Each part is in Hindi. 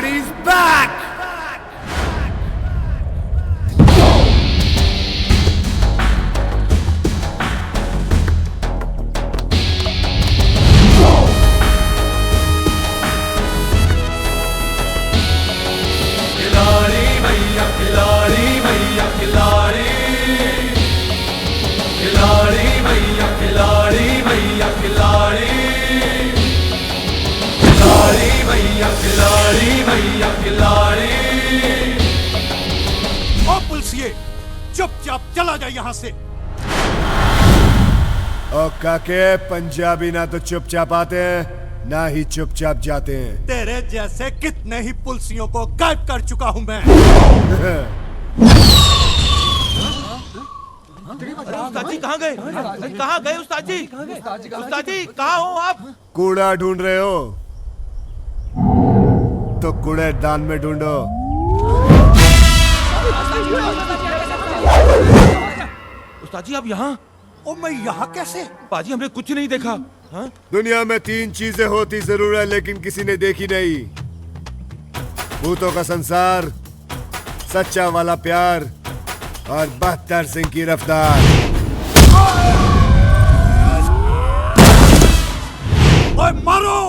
Khiladi's back! खिलाड़ी भैया खिलाड़ी भैया खिलाड़ी खिलाड़ी भैया खिलाड़ी भैया खिलाड़ी खिलाड़ी भैया खिलाड़ी भैया खिलाड़ी। ओ पुलिसिए, चुपचाप चला जाए यहाँ से। ओ काके, पंजाबी ना तो चुपचाप आते हैं ना ही चुपचाप जाते हैं। तेरे जैसे कितने ही पुलिसियों को गायब कर चुका हूँ मैं। उस्ताद जी कहाँ गए? कहाँ गए उस्ताद जी? उस्ताद जी कहाँ हो आप? कूड़ा ढूंढ रहे हो तो कूड़ेदान में ढूंढो। उस्ताद जी आप यहाँ? ओ मैं यहाँ कैसे? पाजी हमने कुछ नहीं देखा। हाँ? दुनिया में 3 चीजें होती जरूर है लेकिन किसी ने देखी नहीं। भूतों का संसार, सच्चा वाला प्यार और 72 सिंह की रफ्तार। ओए मारो!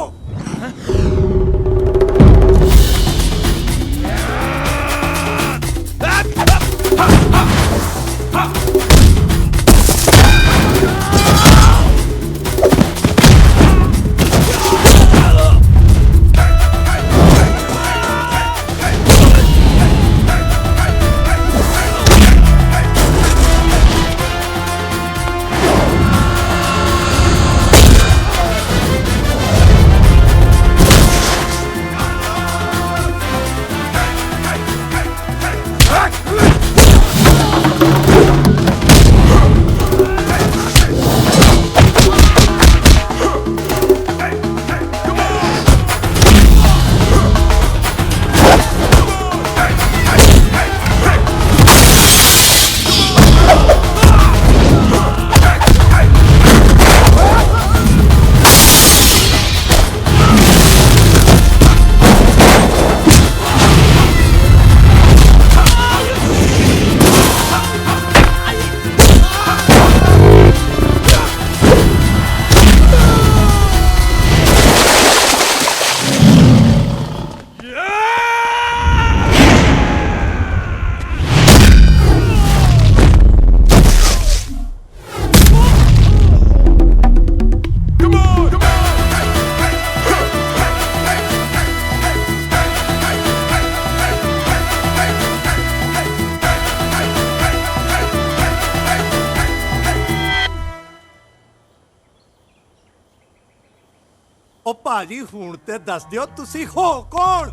ओ पाजी हूं ते दस दियो तुसी हो कौन?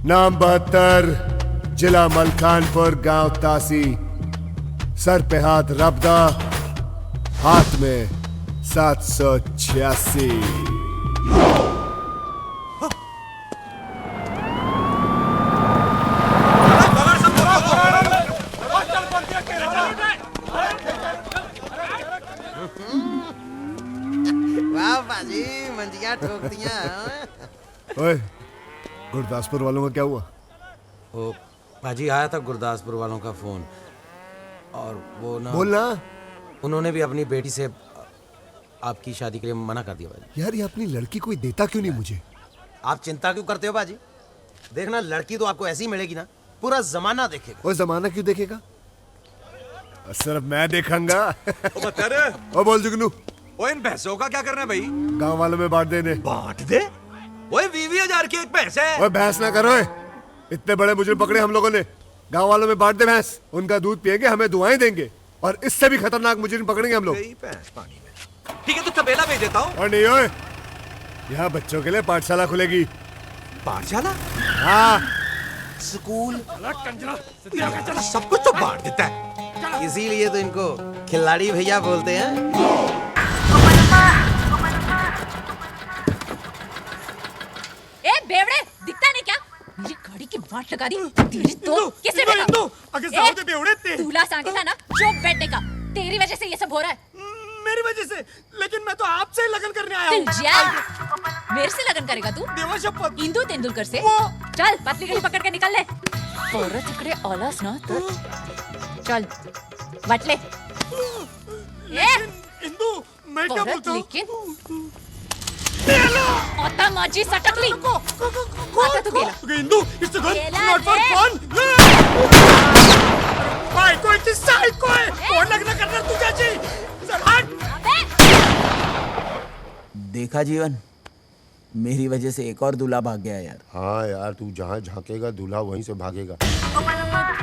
नाम 72, जिला मलकानपुर, गांव तासी। सर पे हाथ रबदा, हाथ में 786। वाह बाजी, मंजिया ठोक दिया। ओए, गुरदासपुर वालों का क्या हुआ? ओ बाजी आया था गुरदासपुर वालों का फोन और वो ना बोलना। उन्होंने भी अपनी बेटी से आपकी शादी के लिए मना कर दिया बाजी। यार ये अपनी लड़की कोई देता क्यों नहीं मुझे? आप चिंता क्यों करते हो बाजी? देखना लड़की तो आपको ऐसी मिलेगी ना, पूरा जमाना देखेगा। वो जमाना क्यों देखेगा? सिर्फ मैं देखूंगा। बता ओ बोल जुगनू, ओए इन भैंसों का क्या करना है भाई? गांव वालों में बांट देने। बांट दे? ओए 20,000 की एक भैंस है। ओए भैंस ना करो, इतने बड़े मुजरिम पकड़े हम लोगों ने। गांव वालों में बांट दे भैंस, उनका दूध पिएंगे, हमें दुआएं देंगे और इससे भी खतरनाक मुजरिम पकड़ेंगे हम लोग। भैंस पानी में। ठीक है तो तबेला भेज देता हूँ। और नहीं ओए, यहाँ बच्चों के लिए पाठशाला खुलेगी। पाठशाला? हाँ, स्कूल, सब कुछ तो बांट देता है। इसीलिए तो इनको खिलाड़ी भैया बोलते हैं। ए बेवड़े, दिखता नहीं क्या? मेरी गाड़ी की वाट लगा दी। तेरी तो कैसे बैठा? अगर जाओ ते बेवड़े ते। दूल्हा सांगे था ना, चुप बैठने का। तेरी वजह से ये सब हो रहा है। मेरी वजह से? लेकिन मैं तो आपसे लगन करने आया हूँ। तू जा। मेरे से लगन करेगा तू? देवा शपथ। इंदू तेंदुलकर से? चल पतली गली पकड़ के निकल ले। परत इकडे आलास ना तर चल वाटले। इंदू मैं क्या परत बोलता हूँ? लेकिन आता माझी सटकली। आता तू गेला। इंदू इट्स गुड गेला नॉट फॉर रे। फन। बायको इतकी सायको आहे. कोण लग्न करणार तुझ्याशी? चल हट. देखा जीवन, मेरी वजह से एक और दूल्हा भाग गया यार। हाँ यार, तू जहाँ झांकेगा दूल्हा वहीं से भागेगा।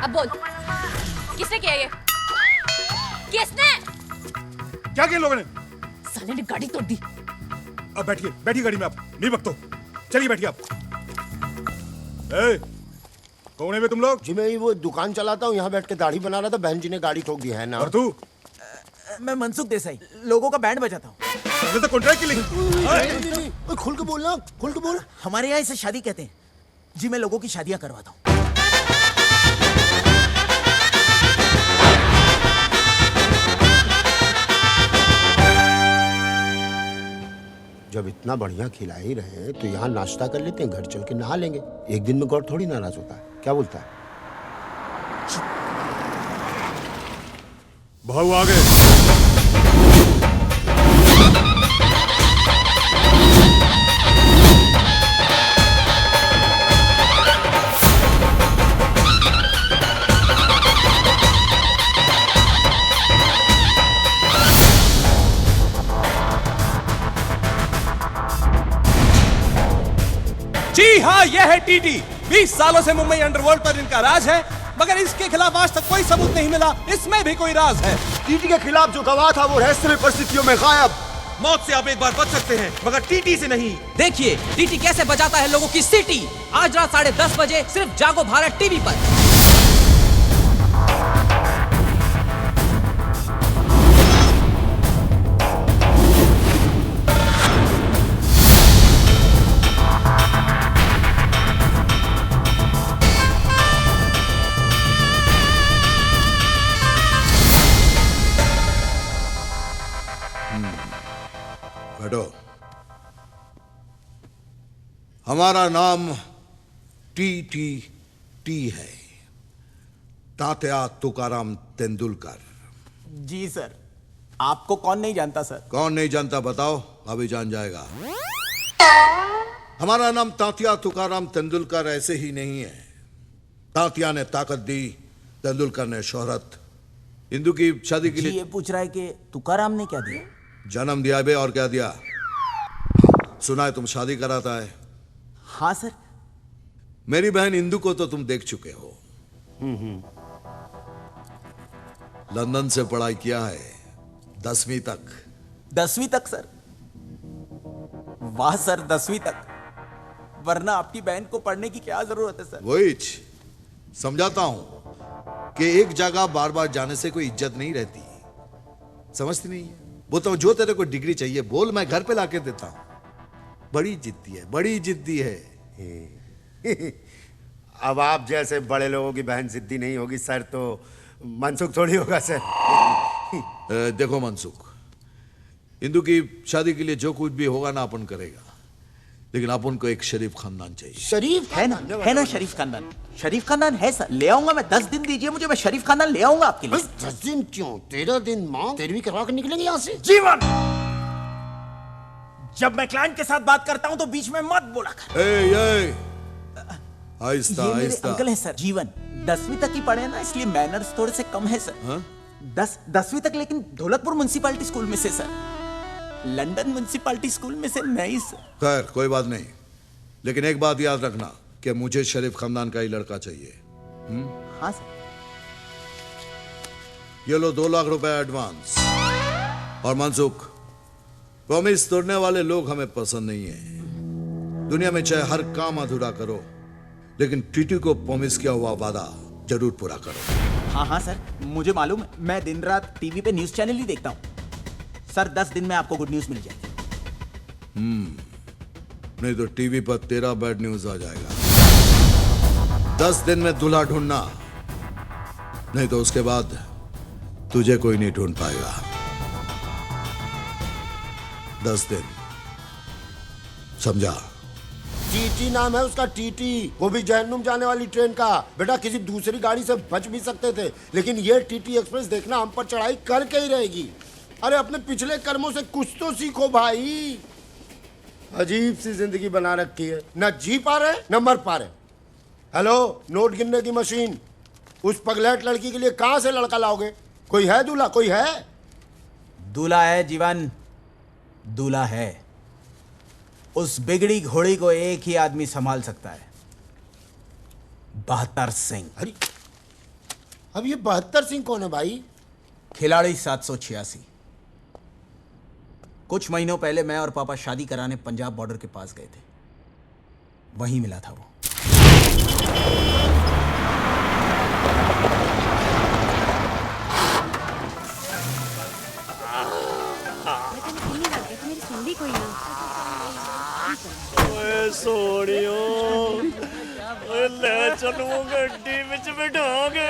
अब बोल किसने किया ये? किसने? क्या किया लोगों ने? साले ने गाड़ी तोड़ दी। अब बैठिए बैठिए गाड़ी में आप. नहीं बकतो. चलिए बैठिए आप. ए, कौन है बे तुम लोग? जी मैं वो दुकान चलाता हूँ, यहाँ बैठ के दाढ़ी बना रहा था, बहन जी ने गाड़ी ठोक दी है ना। और तू? मैं मनसुख देसाई, लोगों का बैंड बजाता हूँ। पहले तो कॉन्ट्रैक्ट की लिखी. खुल के बोलना, खुल के बोल। हमारे यहाँ इसे शादी कहते हैं जी। मैं लोगों की शादियां करवाता हूँ। जब इतना बढ़िया खिला ही रहे हैं तो यहाँ नाश्ता कर लेते हैं, घर चल के नहा लेंगे। एक दिन में गौर थोड़ी नाराज होता है। क्या बोलता है? भाऊ आ गए. जी हाँ, यह है टीटी। 20 सालों से मुंबई अंडरवर्ल्ड पर इनका राज है, मगर इसके खिलाफ आज तक कोई सबूत नहीं मिला। इसमें भी कोई राज है। टीटी के खिलाफ जो गवाह था वो रहस्यमय परिस्थितियों में गायब। मौत से आप एक बार बच सकते हैं, मगर टीटी से नहीं। देखिए टीटी कैसे बजाता है लोगों की सीटी। आज रात 10:30 बजे सिर्फ जागो भारत टीवी पर। बैठो। हमारा नाम टी है, तात्या तुकाराम तेंदुलकर। जी सर, आपको कौन नहीं जानता सर? कौन नहीं जानता बताओ, अभी जान जाएगा। हमारा नाम तात्या तुकाराम तेंदुलकर ऐसे ही नहीं है। तात्या ने ताकत दी, तेंदुलकर ने शोहरत। इंदू की शादी के जी लिए ये पूछ रहा है कि तुकाराम ने क्या दिया? जन्म दिया बे, और क्या दिया? सुना है तुम शादी कराता है। हाँ सर। मेरी बहन इंदू को तो तुम देख चुके हो। लंदन से पढ़ाई किया है, 10वीं तक। 10वीं तक सर? वाह सर, 10वीं तक। वरना आपकी बहन को पढ़ने की क्या जरूरत है सर? वही समझाता हूं कि एक जगह बार बार जाने से कोई इज्जत नहीं रहती। समझती नहीं है? वो तो जो तेरे को डिग्री चाहिए बोल, मैं घर पे लाके देता हूं। बड़ी जिद्दी है, बड़ी जिद्दी है। अब आप जैसे बड़े लोगों की बहन जिद्दी नहीं होगी सर, तो मनसुख थोड़ी होगा सर। देखो मनसुख, इंदू की शादी के लिए जो कुछ भी होगा ना अपन करेगा, लेकिन अपन को एक शरीफ खानदान चाहिए। शरीफ है ना शरीफ खानदान? शरीफ खानदान है सर, ले आऊंगा मैं। 10 दिन दीजिए मुझे, मैं शरीफ खानदान ले आऊंगा आपके लिए। 10 दिन क्यों? 13 दिन मां 13वीं करवा के निकलेंगे यहाँ से। जीवन, जब मैं क्लाइंट के साथ बात करता हूं तो बीच में मत बोला कर। आहिस्ता ये मेरे आहिस्ता। अंकल है सर। जीवन 10वीं तक ही पढ़े ना, इसलिए मैनर्स थोड़े से कम है सर। 10वीं तक, लेकिन ढोलकपुर म्युनिसिपैलिटी स्कूल में से सर, लंदन म्युनिसिपैलिटी स्कूल में से नहीं सर। खैर कोई बात नहीं, लेकिन एक बात याद रखना कि मुझे शरीफ खानदान का ही लड़का चाहिए। हाँ सर। ये लो 2 लाख रुपए एडवांस। और मनसुख, प्रॉमिस तोड़ने वाले लोग हमें पसंद नहीं है। दुनिया में चाहे हर काम अधूरा करो, लेकिन टीटी को प्रॉमिस किया हुआ वादा जरूर पूरा करो। हाँ हाँ सर, मुझे मालूम है। मैं दिन रात टीवी पे न्यूज चैनल ही देखता हूँ सर। 10 दिन में आपको गुड न्यूज मिल जाएगी। नहीं तो टीवी पर तेरा बैड न्यूज आ जाएगा। 10 दिन में दूल्हा ढूंढना, नहीं तो उसके बाद तुझे कोई नहीं ढूंढ पाएगा। 10 दिन समझा? टीटी नाम है उसका, टीटी। वो भी जहन्नुम जाने वाली ट्रेन का। बेटा किसी दूसरी गाड़ी से बच भी सकते थे, लेकिन ये टीटी एक्सप्रेस देखना हम पर चढ़ाई करके ही रहेगी। अरे अपने पिछले कर्मों से कुछ तो सीखो भाई। अजीब सी जिंदगी बना रखी है, न जी पा रहे न मर पा रहे। हेलो, नोट गिनने की मशीन, उस पगलेट लड़की के लिए कहां से लड़का लाओगे? कोई है दूल्हा? कोई है? दूल्हा है जीवन, दूल्हा है। उस बिगड़ी घोड़ी को एक ही आदमी संभाल सकता है, 72 सिंह। अरे अब ये 72 सिंह कौन है भाई? खिलाड़ी 786। कुछ महीनों पहले मैं और पापा शादी कराने पंजाब बॉर्डर के पास गए थे, वहीं मिला था वो। सोनियो ले चलो गड्डी विच बिठाओगे।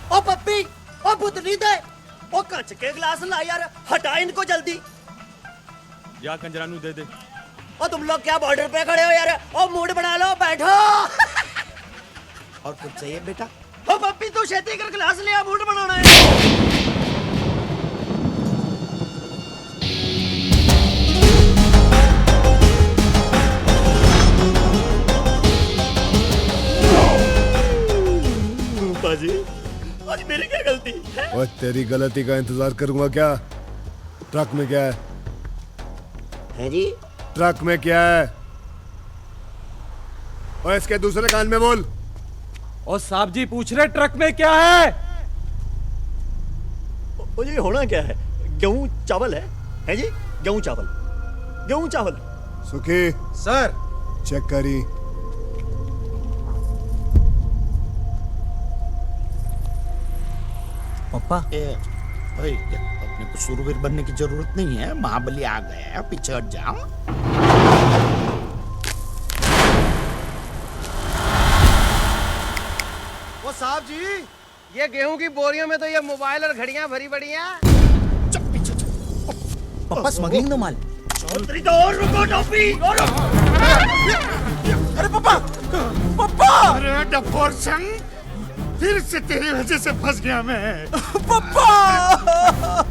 ओ पप्पी, ओ पुतली दे, ओ कच के गिलास ला यार, हटा इनको जल्दी। या कंजरानू दे दे। ओ तुम लोग क्या बॉर्डर पे खड़े हो यार? ओ मूड बना लो, बैठो। और कुछ चाहिए बेटा? ओ पप्पी तू छेती कर गिलास ले आ, मूड बनाना है। बाजी, आज मेरी क्या गलती है? और तेरी गलती का इंतजार करूंगा क्या? ट्रक में क्या है जी? ट्रक में क्या है? और इसके दूसरे कान में बोल। और साहब जी पूछ रहे ट्रक में क्या है? ओ ये होना क्या है? गेहूं चावल है जी? गेहूं चावल, गेहूं चावल। सुखी सर, चेक करी। पापा भाई अपने को शूरवीर बनने की जरूरत नहीं है, महाबली आ गया है, पीछे हट जाओ। वो साहब जी, ये गेहूं की बोरियों में तो ये मोबाइल और घड़ियां भरी पड़ी हैं। पापा स्मगलिंग नो माल। चौधरी तो और रुको टोपी, और अरे पापा, पापा! अरे डफोर संग, फिर से तेरी वजह से फंस गया मैं। पप्पा!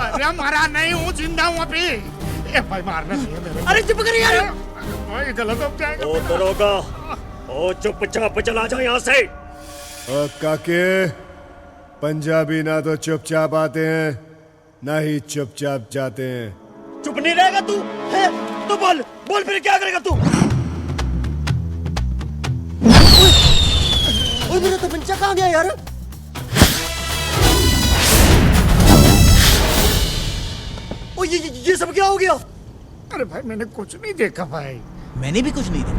अरे मरा नहीं हूँ, जिंदा हूँ अभी। ए भाई मारना नहीं है मेरे। अरे चुप कर यार। भाई गलत हो जाएगा। ओ दरोगा, ओ चुपचाप चला जा यहाँ से। काके, पंजाबी ना तो चुपचाप आते हैं ना ही चुपचाप जाते हैं। चुप नहीं रहेगा तू? है तो बोल, बोल फिर क्या करेगा तू? ओए मेरा तमंचा कहाँ गया यार? ओ ये सब क्या हो गया? अरे भाई मैंने कुछ नहीं देखा भाई। मैंने भी कुछ नहीं देखा।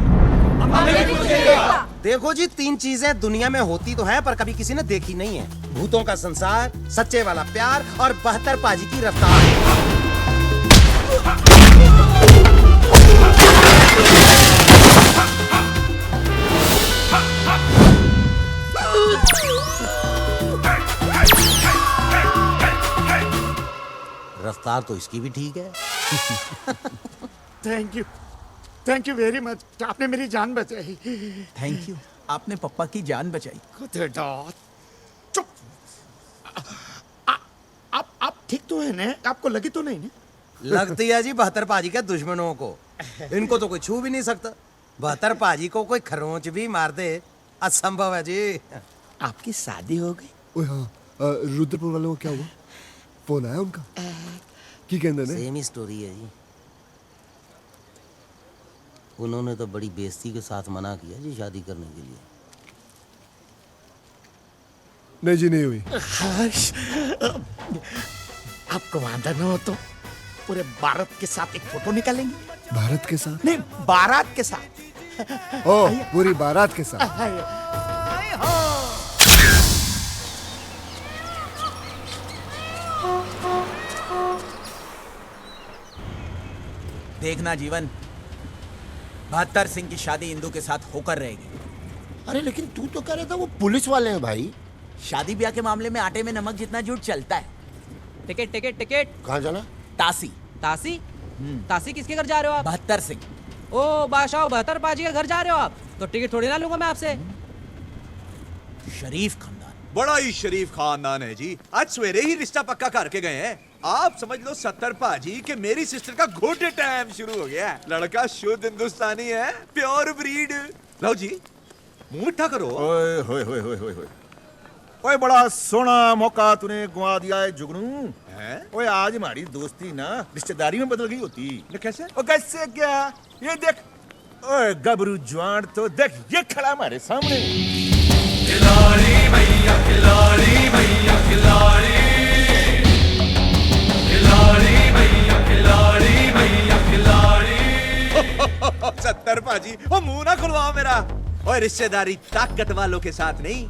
देखो जी, 3 चीजें दुनिया में होती तो हैं पर कभी किसी ने देखी नहीं है। भूतों का संसार, सच्चे वाला प्यार और 72 पाजी की रफ्तार। रफ्तार तो इसकी भी ठीक है। थैंक यू वेरी मच, आपने मेरी जान बचाई। थैंक यू, आपने पप्पा की जान बचाई। चुप। आप ठीक तो है ना? आपको लगी तो नहीं ना? लगती है जी 72 पाजी के दुश्मनों को। इनको तो कोई छू भी नहीं सकता। 72 पाजी को कोई खरोंच भी मार दे, असंभव है जी। आपकी शादी हो गई? ओए हाँ, रुद्रपुर वालों को क्या हुआ? फोन आया उनका? की कहते ने? सेम ही स्टोरी है जी। उन्होंने तो बड़ी बेइज्जती के साथ मना किया जी शादी करने के लिए। नहीं जी, नहीं हुई। आपको वादा न हो तो पूरे भारत के साथ एक फोटो निकालेंगे। भारत के साथ? नहीं, बारात के साथ। ओ, पूरी बारात के साथ। देखना जीवन, 72 सिंह की शादी इंदू के साथ होकर रहेगी। अरे लेकिन तू तो कह रहा था वो पुलिस वाले हैं भाई। शादी ब्याह के मामले में आटे में नमक जितना झूठ चलता है, टिकट टिकट टिकट। कहाँ जाना? तासी। तासी? तासी किसके घर जा रहे हो आप? बहत्तर सिंह। ओ बादशाह बहत्तर पाजी के घर जा रहे हो आप? तो टिकट थोड़ी ना लूंगा मैं आपसे। शरीफ खानदान। बड़ा ही शरीफ खानदान है जी। आज सवेरे ही रिश्ता पक्का करके गए हैं। आप समझ लो 70 पाजी कि मेरी सिस्टर का गुड टाइम शुरू हो गया है। लड़का शुद्ध हिंदुस्तानी है, प्योर ब्रीड। लो जी, मुंह मीठा करो। ओए होए होए होए होए होए। ओए बड़ा सोना मौका तूने गुआ दिया है जुगनू। ओए आज हमारी दोस्ती ना रिश्तेदारी में बदल गई होती। कैसे? ओ कैसे क्या? ये देख, ओए गबरू जवान तो देख, ये खड़ा हमारे सामने। खिलाड़ी भैया खिलाड़ी भैया खिलाड़ी खिलाड़ी भैया खिलाड़ी भैया खिलाड़ी। 70 पाजी, ओ मुंह ना खुलवाओ मेरा। और रिश्तेदारी ताकत वालों के साथ नहीं,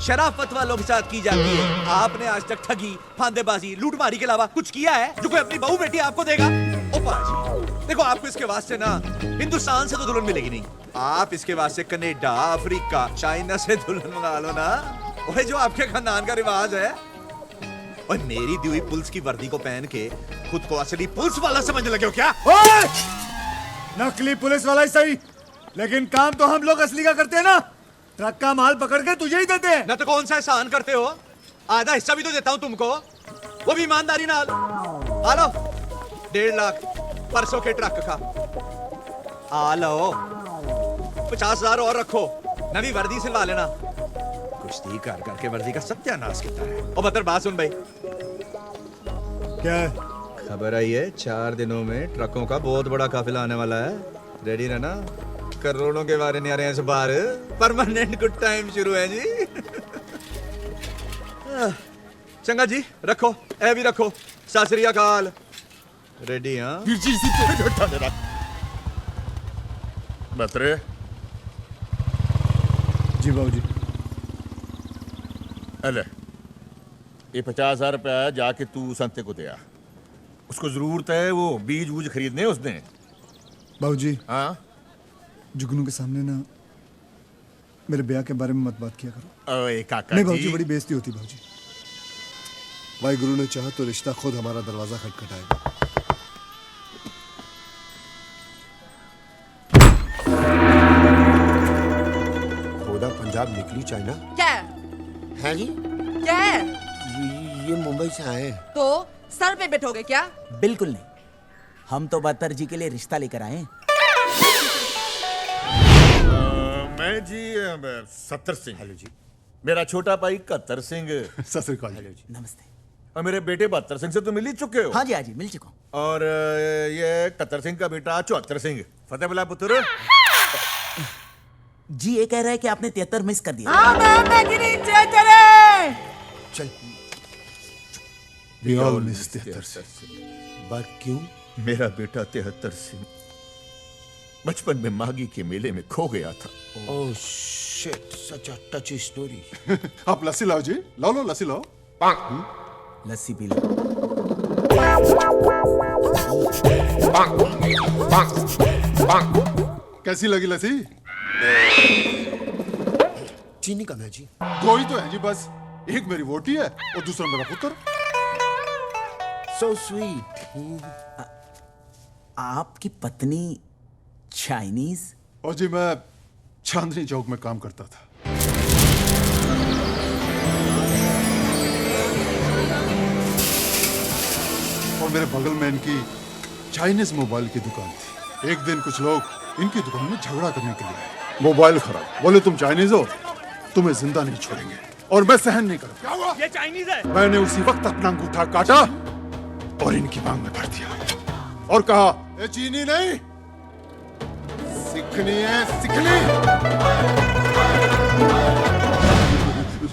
शराफत वालों के साथ की जाती है। आपने आज तक ठगी, फांदेबाजी, लूटमारी के अलावा कुछ किया है जो कोई अपनी बहू बेटी आपको देगा? ओ पाजी, देखो आपको इसके वास्ते ना हिंदुस्तान से तो दुल्हन मिलेगी नहीं। आप इसके वास्ते कनाडा, अफ्रीका, चाइना से दुल्हन मंगा लो ना। वही जो आपके खानदान का रिवाज है। और मेरी दी हुई पुलिस की वर्दी को पहन के खुद को असली पुलिस वाला समझने लगे हो क्या? नकली पुलिस वाला ही सही, लेकिन काम तो हम लोग असली का करते हैं ना। ट्रक का माल पकड़ के तुझे ही देते हैं। ना तो कौन सा एहसान करते हो? आधा हिस्सा भी तो देता हूं तुमको, वो भी ईमानदारी नाल। आ लो 1.5 लाख परसों के ट्रक का। आ लो 50,000 और रखो, नवी वर्दी सिलवा लेना। कुश्ती कर करके वर्दी का सत्यानाश किया है। और बतर बात सुन भाई, क्या खबर आई है 4 दिनों में ट्रकों का बहुत बड़ा काफिला आने वाला है। रेडी रहना, करोड़ों के बारे नहीं आ रहे हैं इस बार। परमानेंट गुड टाइम शुरू है जी। चंगा जी, रखो, ए भी रखो। सत श्री अकाल। रेडी? हाँ बतरे जी बाबूजी। अले ये 50,000 रुपया जाके तू संते को दिया। उसको जरूरत है, वो बीज वूज खरीदने उसने। बाबूजी, हाँ जुगनू के सामने ना मेरे ब्याह के बारे में मत बात किया करो। ओए काका नहीं जी। बाबूजी, बड़ी बेइज्जती होती बाबूजी। वाहिगुरु ने चाहा तो रिश्ता खुद हमारा दरवाजा खटखटाएगा। खोदा पंजाब निकली चाइना क्या है जी? क्या है? ये मुंबई से आए। तो सर पे बैठोगे क्या? बिल्कुल नहीं, हम तो बहत्तर जी के लिए रिश्ता लेकर आए हैं। मैं जी 70 सिंह। हेलो जी। मेरा छोटा भाई 71 सिंह। सत श्री अकाल। हेलो जी। नमस्ते। और मेरे बेटे 72 सिंह से तो मिल ही चुके हो। हाँ जी, हाँ जी, मिल चुका हूँ। और ये 71 सिंह का बेटा 74 सिंह। फतेह बुला पुत्र। जी ये कह रहा है कि आपने 73 मिस कर दिया। चल We all miss 73 सिंह। बात क्यों? मेरा बेटा 73 सिंह बचपन में मागी के मेले में खो गया था। ओह शिट, सच अ टची स्टोरी। आप लस्सी लाओ जी, लाओ लो लस्सी लाओ। लस्सी पी लो। कैसी लगी लस्सी? चीनी कम है जी। 2 ही तो है जी बस। एक मेरी वोटी है और दूसरा मेरा पुत्र। So sweet। आपकी पत्नी चाइनीज? और जी मैं चांदनी चौक में काम करता था। और मेरे बगल में इनकी चाइनीज मोबाइल की दुकान थी। एक दिन कुछ लोग इनकी दुकान में झगड़ा करने के लिए आए। मोबाइल खराब, बोले तुम चाइनीज हो, तुम्हें जिंदा नहीं छोड़ेंगे। और मैं सहन नहीं करूंगा। क्या हुआ? ये चाइनीज है। मैंने उसी वक्त अपना अंगूठा काटा और इनकी मांग में भर दिया और कहा, ये चीनी नहीं, सिखनी है, सिखनी।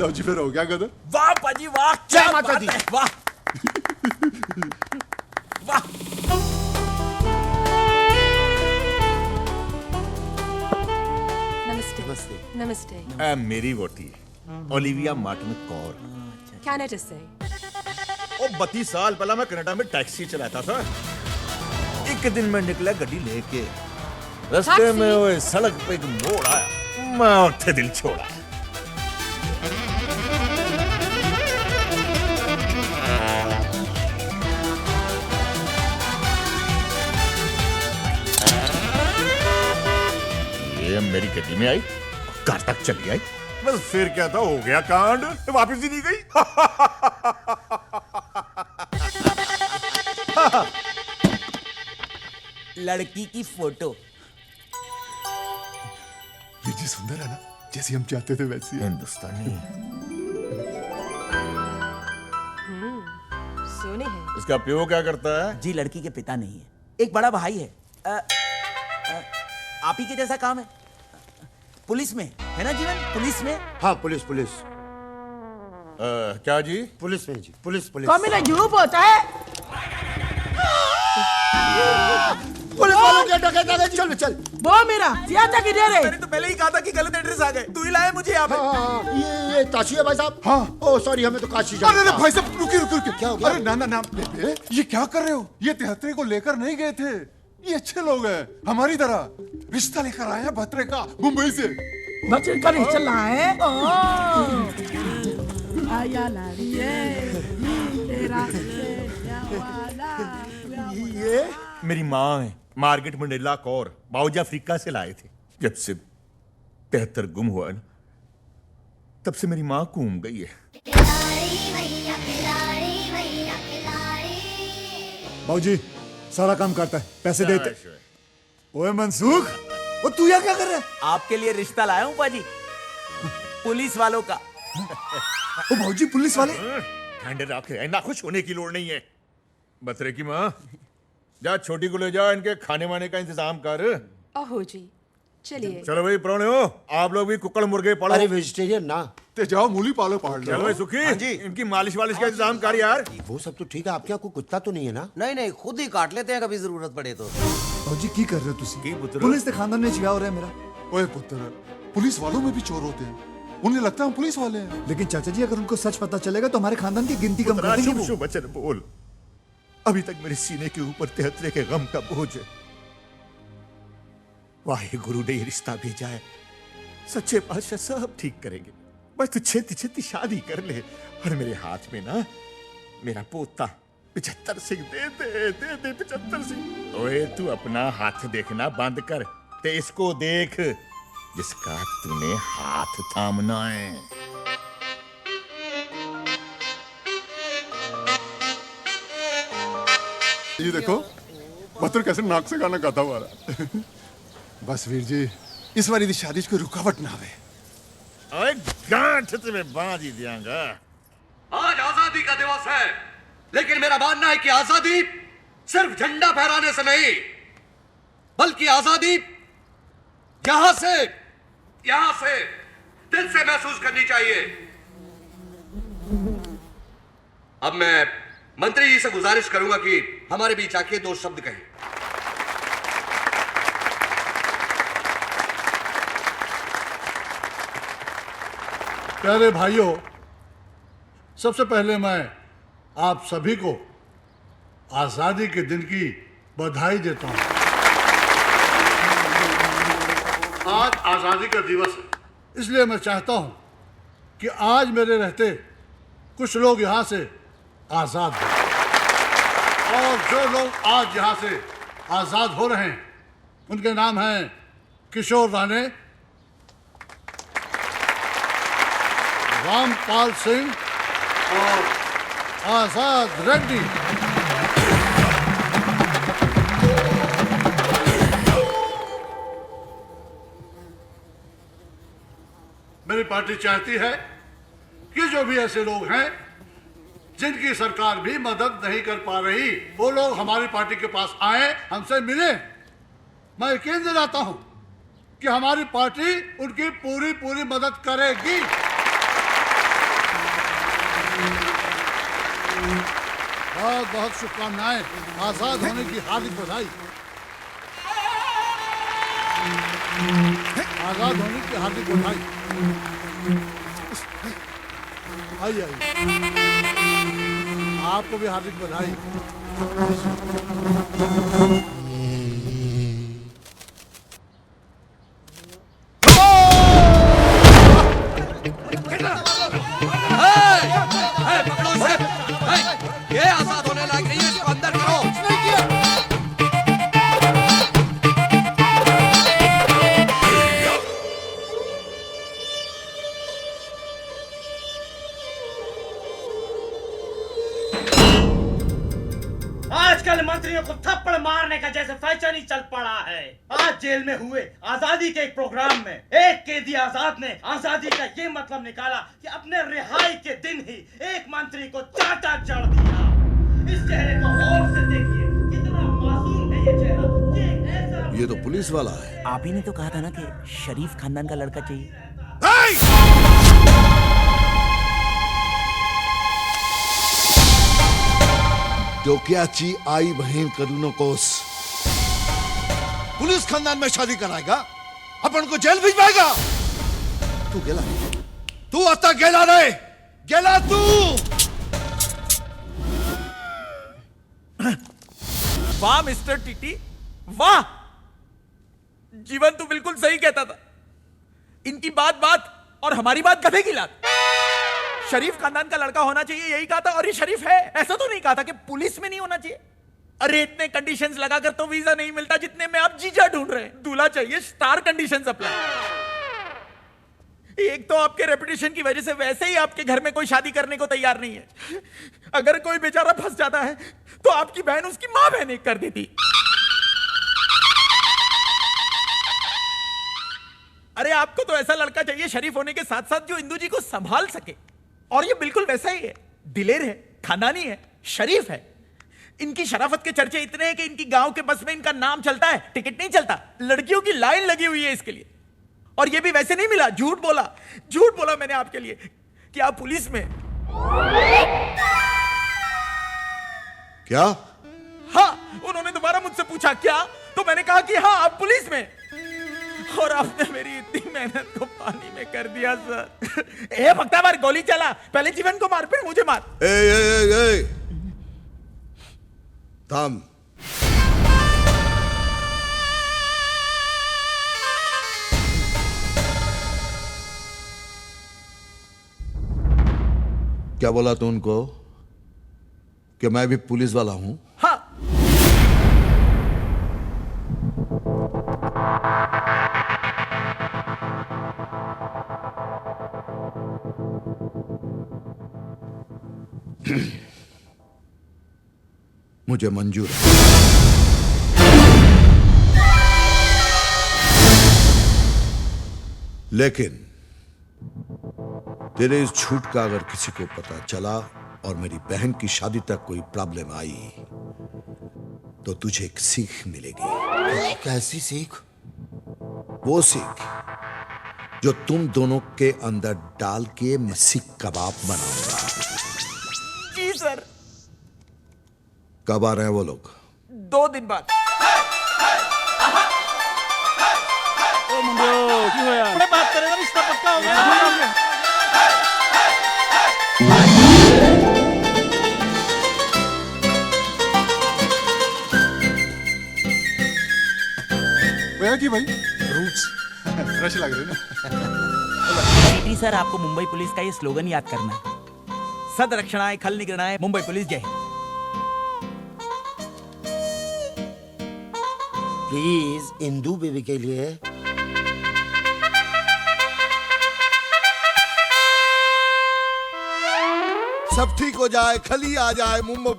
लो जी, फिर हो गया गदर। वाह पाजी वाह, जय माता दी। वाह वाह। नमस्ते। नमस्ते। मेरी वोटी ओलिविया मार्टिन कौर। कनाडा से। ओ 32 साल पहला मैं कनाडा में टैक्सी चलाता था। एक दिन मैं निकला गड्डी लेके, रास्ते में वो सड़क पे एक मोड़ आया, मैं उठे दिल छोड़ा। मैडम मेरी गड्डी में आई, कार तक चली आई, बस फिर क्या था, हो गया कांड, वापस ही नहीं गई। लड़की की फोटो। ये जी सुंदर है ना, जैसी हम चाहते थे वैसी है। हिंदुस्तानी सोने है। इसका प्यो क्या करता है? जी लड़की के पिता नहीं है, एक बड़ा भाई है। आप ही के जैसा काम है, पुलिस में है ना जीवन? पुलिस में? हाँ पुलिस पुलिस। क्या जी? पुलिस में जी, पुलिस पुलिस। कौन मेरा यूं होता है? पुलिस वालों की डकैत आ गई, चल चल। वो मेरा सियाता की डेरे। मैंने तो पहले ही कहा था कि गलत एड्रेस आ गए, तू ही लाया मुझे यहाँ पे। हाँ, ये काशी है भाई साहब। हाँ। ओ सॉरी, हमें तो काशी जाना अरे था। भाई साहब रुकिए रुकिए रुकिए। क्या हो गया? अरे ना ना ना बेटे, ये क्या कर रहे हो? ये तिहत्तरे को लेकर नहीं गए थे, ये अच्छे लोग हैं, हमारी तरह। रिश्ता लेकर आए हैं भत्रे का, मुंबई से। बच्चे का रिश्ता लाए। आया लारिये तेरा ये मेरी माँ है, मार्गरेट मंडेला कौर, बाउजा अफ्रीका से लाए थे। जब से 73 गुम हुआ है ना, तब से मेरी माँ घूम गई है। बाबूजी सारा काम करता है, पैसे देते। ओए मनसूख, वो तू यहाँ क्या कर रहा है? आपके लिए रिश्ता लाया हूँ पाजी, पुलिस वालों का। ओ बाबूजी, पुलिस वाले? ठंडे रखे, ना खुश होने की लोड़ नहीं है। बतरे की माँ, जा छोटी को ले जा, इनके खाने वाने का इंतजाम कर। ओहो जी, चलिए। चलो भाई प्रोने हो, आप लोग भी कुक्कड़ मुर्गे पालो। अरे वेजिटेरियन ना, ते जाओ मूली पालो पहाड़। चलो भाई सुखी, इनकी मालिश वालिश का इंतजाम कर यार। वो सब तो ठीक है, आपके यहाँ कोई कुत्ता तो नहीं है ना? नहीं नहीं, खुद ही काट लेते हैं कभी जरूरत पड़े तो। बाबूजी की कर रहे हो तुसी? पुलिस के खानदान में छिया हो रहा है मेरा। ओए पुत्र, पुलिस वालों में भी चोर होते हैं, उन्हें लगता है हम पुलिस वाले हैं। लेकिन चाचा जी, अगर उनको सच पता चलेगा तो हमारे खानदान की गिनती कम कर देंगे वो। शुभ वचन बोल, अभी तक मेरे सीने के ऊपर 73 के गम का बोझ है। वाहे गुरु ने ये रिश्ता भेजा है, सच्चे पातशाह सब ठीक करेंगे। बस तू छेती छेती शादी कर ले, और मेरे हाथ में ना मेरा पोता 75 सिंह दे दे 75 सिंह। ओए तू अपना हाथ देखना बंद कर, ते इसको देख जिसका तूने हाथ थामना है। ये देखो भत्र कैसे नाक से गाना गाता हुआ रहा। बस वीर जी, इस बार यदि शादी कोई रुकावट ना आवे। ओए गांठ तुम्हें बांध ही दियांगा। आज आजादी का दिवस है, लेकिन मेरा मानना है कि आजादी सिर्फ झंडा फहराने से नहीं, बल्कि आजादी यहां से दिल से महसूस करनी चाहिए। अब मैं मंत्री जी से गुजारिश करूंगा कि हमारे बीच आके 2 शब्द कहें। प्यारे भाइयों, सबसे पहले मैं आप सभी को आजादी के दिन की बधाई देता हूं। आज आजादी का दिवस है, इसलिए मैं चाहता हूं कि आज मेरे रहते कुछ लोग यहां से आजाद हो, और जो लोग आज यहां से आजाद हो रहे हैं उनके नाम हैं किशोर राणे, रामपाल सिंह और आजाद रेड्डी। मेरी पार्टी चाहती है कि जो भी ऐसे लोग हैं जिनकी सरकार भी मदद नहीं कर पा रही, वो लोग हमारी पार्टी के पास आए, हमसे मिले। मैं यकीन दिलाता हूं कि हमारी पार्टी उनकी पूरी पूरी मदद करेगी। बहुत बहुत शुभकामनाएं, आजाद होने की हार्दिक बधाई। आजाद होने की हार्दिक बधाई। आइए आपको भी हार्दिक बधाई। पकड़ो इसे। ये आजाद होने लायक नहीं है, इसको अंदर करो। नहीं चल पड़ा है। आज जेल में हुए आजादी के एक प्रोग्राम में एक कैदी आजाद ने आजादी का ये मतलब निकाला कि अपने रिहाई के दिन ही एक मंत्री को चाटा जड़ दिया। इस चेहरे को गौर से देखिए, कितना मासूम है ये चेहरा। ये तो पुलिस वाला है। आप ही ने तो कहा था ना कि शरीफ खानदान का लड़का चाहिए। डोक्याची आई बहन करूनो कोस पुलिस खानदान में शादी कराएगा, अपन को जेल भिजवाएगा। तू गेला, तू आता गेला रे, गेला तू। वाह मिस्टर टीटी, वाह। जीवन तो बिल्कुल सही कहता था। इनकी बात बात और हमारी बात गधे की लात। शरीफ खानदान का लड़का होना चाहिए यही कहा था, और ये शरीफ है। ऐसा तो नहीं कहा था कि पुलिस में नहीं होना चाहिए। अरे इतने कंडीशंस लगाकर तो वीजा नहीं मिलता जितने में आप जीजा ढूंढ रहे हैं। दूल्हा चाहिए स्टार कंडीशंस अप्लाई। एक तो आपके रेपुटेशन की वजह से वैसे ही आपके घर में कोई शादी करने को तैयार नहीं है। अगर कोई बेचारा फंस जाता है तो आपकी बहन उसकी मां बहन एक कर देती। अरे आपको तो ऐसा लड़का चाहिए शरीफ होने के साथ साथ जो इंदू जी को संभाल सके, और ये बिल्कुल वैसा ही है। दिलेर है, खानदानी है, शरीफ है। इनकी शराफत के चर्चे इतने हैं कि इनकी गांव के बस में इनका नाम चलता है, टिकट नहीं चलता। लड़कियों की लाइन लगी हुई है इसके लिए। और ये भी वैसे नहीं मिला, झूठ बोला मैंने आपके लिए कि आप पुलिस में। क्या? हाँ, उन्होंने दोबारा मुझसे पूछा क्या, तो मैंने कहा कि हाँ आप पुलिस में। और आपने मेरी इतनी मेहनत को पानी में कर दिया सर। ए भक्ता मार, गोली चला, पहले जीवन को मार फिर मुझे मार। ए थाम। क्या बोला तू उनको कि मैं भी पुलिस वाला हूं? हाँ। मुझे मंजूर है। लेकिन तेरे इस झूठ का अगर किसी को पता चला और मेरी बहन की शादी तक कोई प्रॉब्लम आई तो तुझे एक सीख मिलेगी। कैसी सीख? वो सीख जो तुम दोनों के अंदर डाल के मैं सीख कबाब बनाऊंगा। जी सर। कब आ रहे हैं वो लोग? 2 दिन बाद। ओ मुंडियो, क्यों है यार? बड़े बात करेगा, रिश्ता पक्का हो गया। भैया की भाई रूट्स फ्रेश लग रहे ना। टीटी सर, आपको मुंबई पुलिस का ये स्लोगन याद करना है। सद रक्षणाय खल निग्रहणाय मुंबई पुलिस जय हिंद। प्लीज इंदू बेबी के लिए। सब ठीक हो जाए, खली आ जाए मुंबई।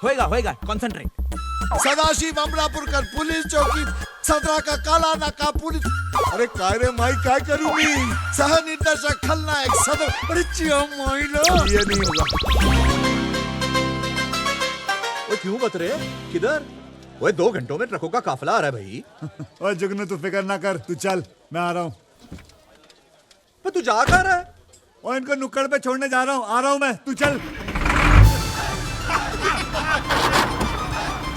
होएगा, कॉन्सेंट्रेट। सदाशिव अमरापुरकर पुलिस चौकी, सदरा का काला नाका पुलिस। अरे काय रे माई, काय करूं मैं? सह निर्देशक खलनायक सदर। अरे चिया माई लो, ये नहीं होगा। वो क्यों बत रहे? किधर? वो 2 घंटों में ट्रकों का काफिला आ रहा है भाई। और जुगनू तू फिक्र ना कर, तू चल, मैं आ रहा हूँ। पर तू जा कहाँ रहा है? और इनको नुक्कड़ पे छोड़ने जा रहा हूँ, आ रहा हूँ मैं, तू चल।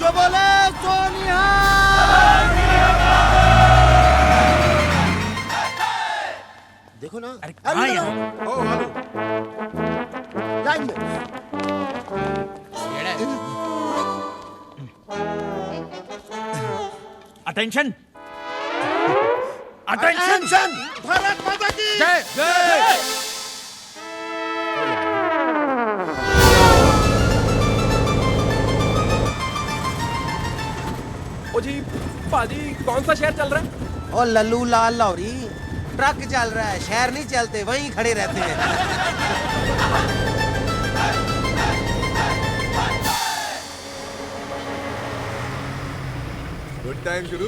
जो बोले सोनिया। देखो ना, लाइन में। Attention, attention. भारत माता की जय जय। ओ जी पाजी, कौन सा शहर चल रहा है? और लल्लू लाल लौरी, ट्रक चल रहा है, शहर नहीं चलते, वहीं खड़े रहते हैं। गुड टाइम शुरू।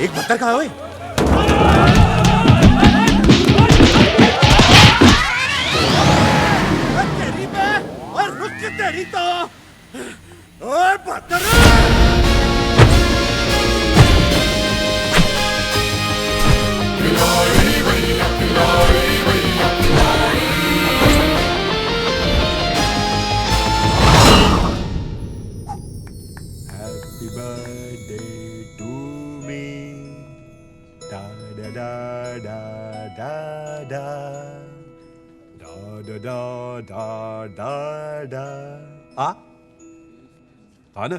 एक बत्तर कहाँ है? तेरी पे और रुक के तेरी तो ओए बत्तर। Happy birthday to me. Da da da da da da. Da da da da da da. हाँ ना?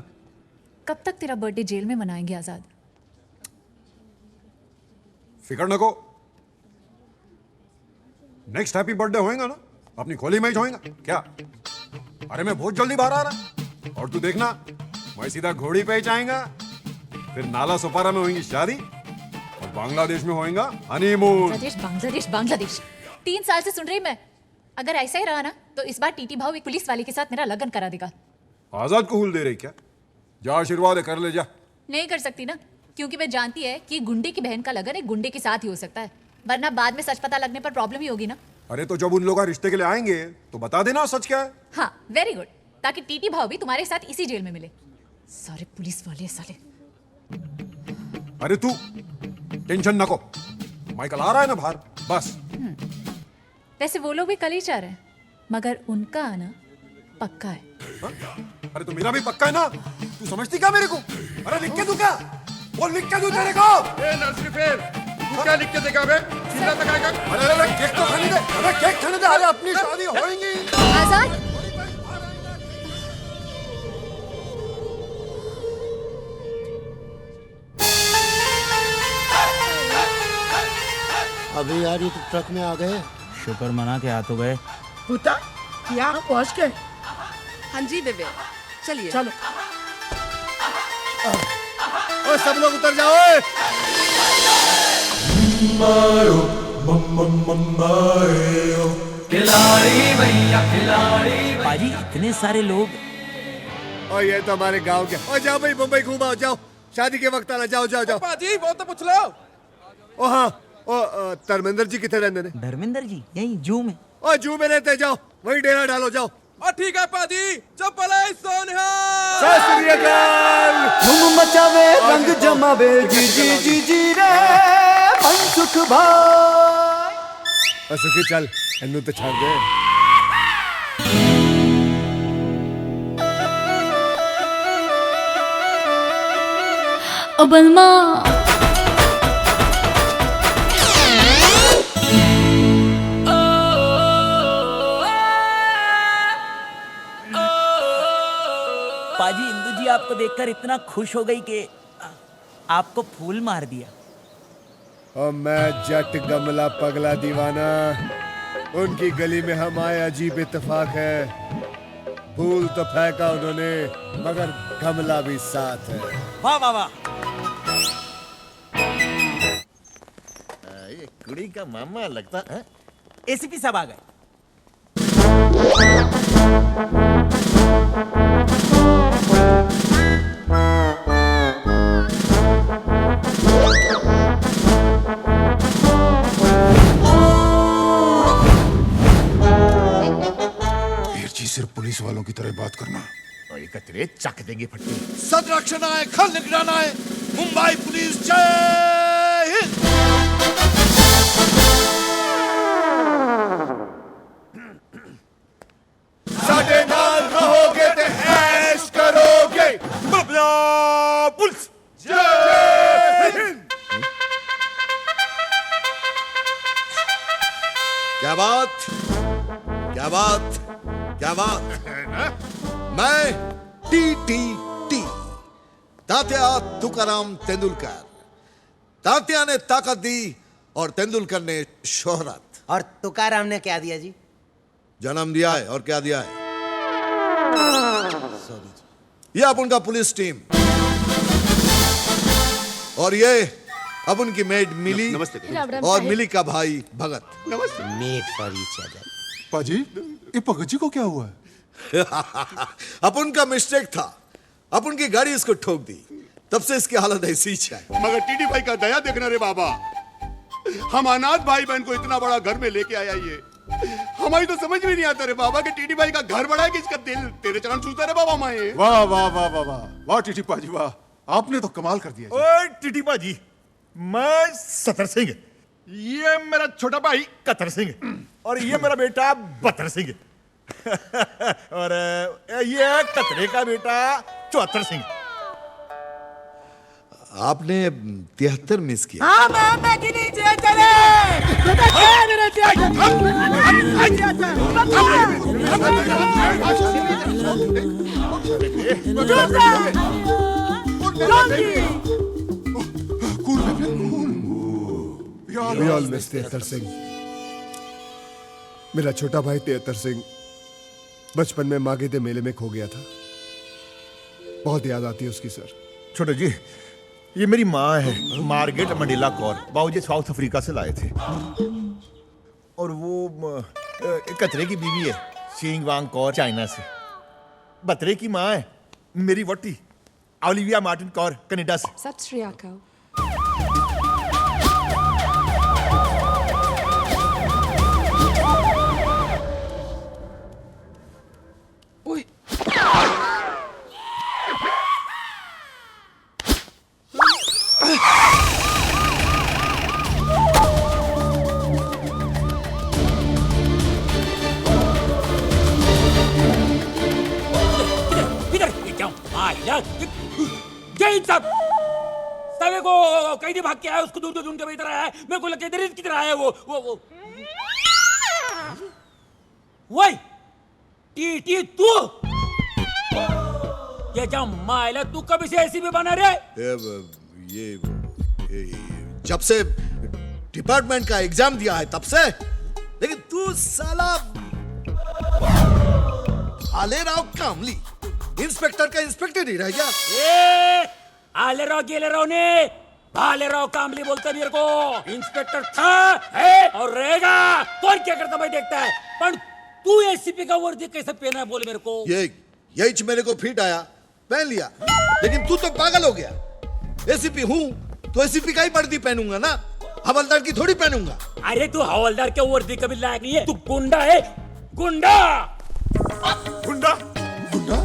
कब तक तेरा बर्थडे जेल में मनाएंगे आजाद? फिक्र न को। नेक्स्ट हैप्पी बर्थडे होएगा ना, अपनी खोली में ही होएगा क्या? अरे मैं बहुत जल्दी बाहर आ रहा, और तू देखना मैं सीधा घोड़ी पे ही जाएगा, फिर नाला सुपारा में होगी शादी और बांग्लादेश में होएगा हनीमून। बांग्लादेश बांग्लादेश बांग्लादेश 3 साल से सुन रही मैं। अगर ऐसा ही रहा ना तो इस बार टीटी भाव एक पुलिस वाले के साथ मेरा लगन करा देगा। आजाद को हुल दे रही क्या? जा आशीर्वाद है, कर ले जा। नहीं कर सकती ना, क्योंकि मैं जानती है कि गुंडे की बहन का लगन एक गुंडे के साथ ही हो सकता है, वरना बाद में सच पता लगने पर प्रॉब्लम ही होगी ना। अरे तो जब उन लोग रिश्ते के लिए आएंगे तो बता देना सच क्या है। हाँ वेरी गुड, ताकि टीटी भाव भी तुम्हारे साथ इसी जेल में मिले। सारे पुलिस वाले साले। अरे तू टेंशन न को, माइकल आ रहा है ना बाहर, बस। वैसे वो लोग भी कल ही चाह रहे हैं, मगर उनका आना पक्का है। अरे तो मेरा भी पक्का है ना, तू समझती क्या मेरे को? अरे लिख के दूं क्या? वो लिख के दूं तेरे को? ए नर्सरी फेर, तू क्या लिख के देगा बे? चिल्ला तक आएगा। अरे केक तो खाने दे, अरे केक खाने दे, अरे अपनी शादी होएगी। आजाद अभी यार ये तो ट्रक में आ गए। शुक्र मना के आ तो गए। पुता यहाँ पहुँच गए। हाँ जी बेबे, चलिए चलो। ओ सब लोग उतर जाओ। मारो मारो खिलाड़ी भैया खिलाड़ी। पाजी इतने सारे लोग। और ये तो हमारे गांव के। और जाओ भाई मुंबई घूम आओ, जाओ शादी के वक्त आना, जाओ जाओ जाओ। पाजी वो तो पूछ लो। ओ हाँ, ओ धर्मेंद्र जी कितने रहते हैं? धर्मेंद्र जी यही जू में। ओ जू में रहते, जाओ वही डेरा डालो, जाओ। ठीक है पाजी, चप्पल सोनिया। धूम मचावे रंग जमावे जी जी जी जी रे मनसुख भाई। सुखी चल इन्नू तो छाड़ दे। ओ बलमा पाजी इंदु जी आपको देखकर इतना खुश हो गई कि आपको फूल मार दिया। और मैं जट गमला पगला दीवाना, उनकी गली में हम आए अजीब इत्तेफाक है। फूल तो फेंका उन्होंने मगर गमला भी साथ है। वाह वाह वाह। ये कुड़ी का मामा लगता है। एसीपी साहब आ गए। सिर्फ पुलिस वालों की तरह बात करना। और ये कतरे चक देंगे फट्टी। संरक्षण आए, खल निगरान आए, मुंबई पुलिस जय हिंद। साडे नाल रहोगे ते ऐश करोगे। पुलिस जय हिंद। क्या बात, क्या बात, क्या बात। मैं टी तात्या तुकाराम तेंदुलकर। तात्या ने ताकत दी और तेंदुलकर ने शोहरत। और तुकाराम ने क्या दिया जी? जन्म दिया है। और क्या दिया है? ये आप उनका पुलिस टीम, और ये अब उनकी मेड मिली नमस्ते। राम राम और साहिब। मिली का भाई Bhagat. Made for each other. पाजी ये भगत जी को क्या हुआ है? अपन का मिस्टेक था, अपन की गाड़ी इसको ठोक दी, तब से इसकी हालत ऐसी ही है। मगर टीटी भाई का दया देखना रे बाबा, हम अनाथ भाई बहन को इतना बड़ा घर में लेके आया ये हमारी तो समझ में नहीं आता रे बाबा कि टीटी भाई का घर बड़ा है कि इसका दिल तेरे चरण छूता रे बाबा माए। वाह वाह वाह वाह वाह वाह टीटी पाजी वाह, आपने तो कमाल कर दिया जी। ओए टीटी बाजी, मैं सतर सिंह, ये मेरा छोटा भाई कतर सिंह और ये मेरा बेटा बतर सिंह और ये कतरे का बेटा चौहत्तर सिंह। आपने 73 मिस किया। हाँ मैं के नीचे चले बेटा क्या मेरे We all miss 73 सिंह। मेरा छोटा भाई 73 सिंह बचपन में मागेदे मेले में खो गया था। बहुत याद आती है उसकी सर। छोटे जी, ये मेरी माँ है मार्गरेट मंडेला कौर, बाबूजी साउथ अफ्रीका से लाए थे। और वो कतरे की बीवी है सिंग वांग कौर, चाइना से। बतरे की माँ है मेरी वोटी ओलिविया मार्टिन कौर, कनाडा से। सत श्री अकाल। सवे को कहीं भाग के आया, उसको ढूंढ के इधर आया है। मेरे को लगता है किधर आया वो वही टीटी तू ये क्या माइला, तू कभी से ऐसी भी बना रे? ये जब से डिपार्टमेंट का एग्जाम दिया है तब से। लेकिन तू साला भालेराव कामली इंस्पेक्टर का इंस्पेक्टर ही रह गया। आलेराव गेलेराव ने भालेराव कामली बोलते मेरे को। इंस्पेक्टर था है और रहेगा। कौन क्या करता भाई देखता है। पर तू एसीपी का वर्दी कैसे पहना है बोले मेरे को? यही मेरे को फिट आया, पहन लिया। लेकिन तू तो पागल हो गया। एसीपी हूँ तो एसीपी का ही वर्दी पहनूंगा ना, हवलदार की थोड़ी पहनूंगा। अरे तू हवलदार के वर्दी कभी लायक नहीं है। तू गुंडा है, गुंडा गुंडा गुंडा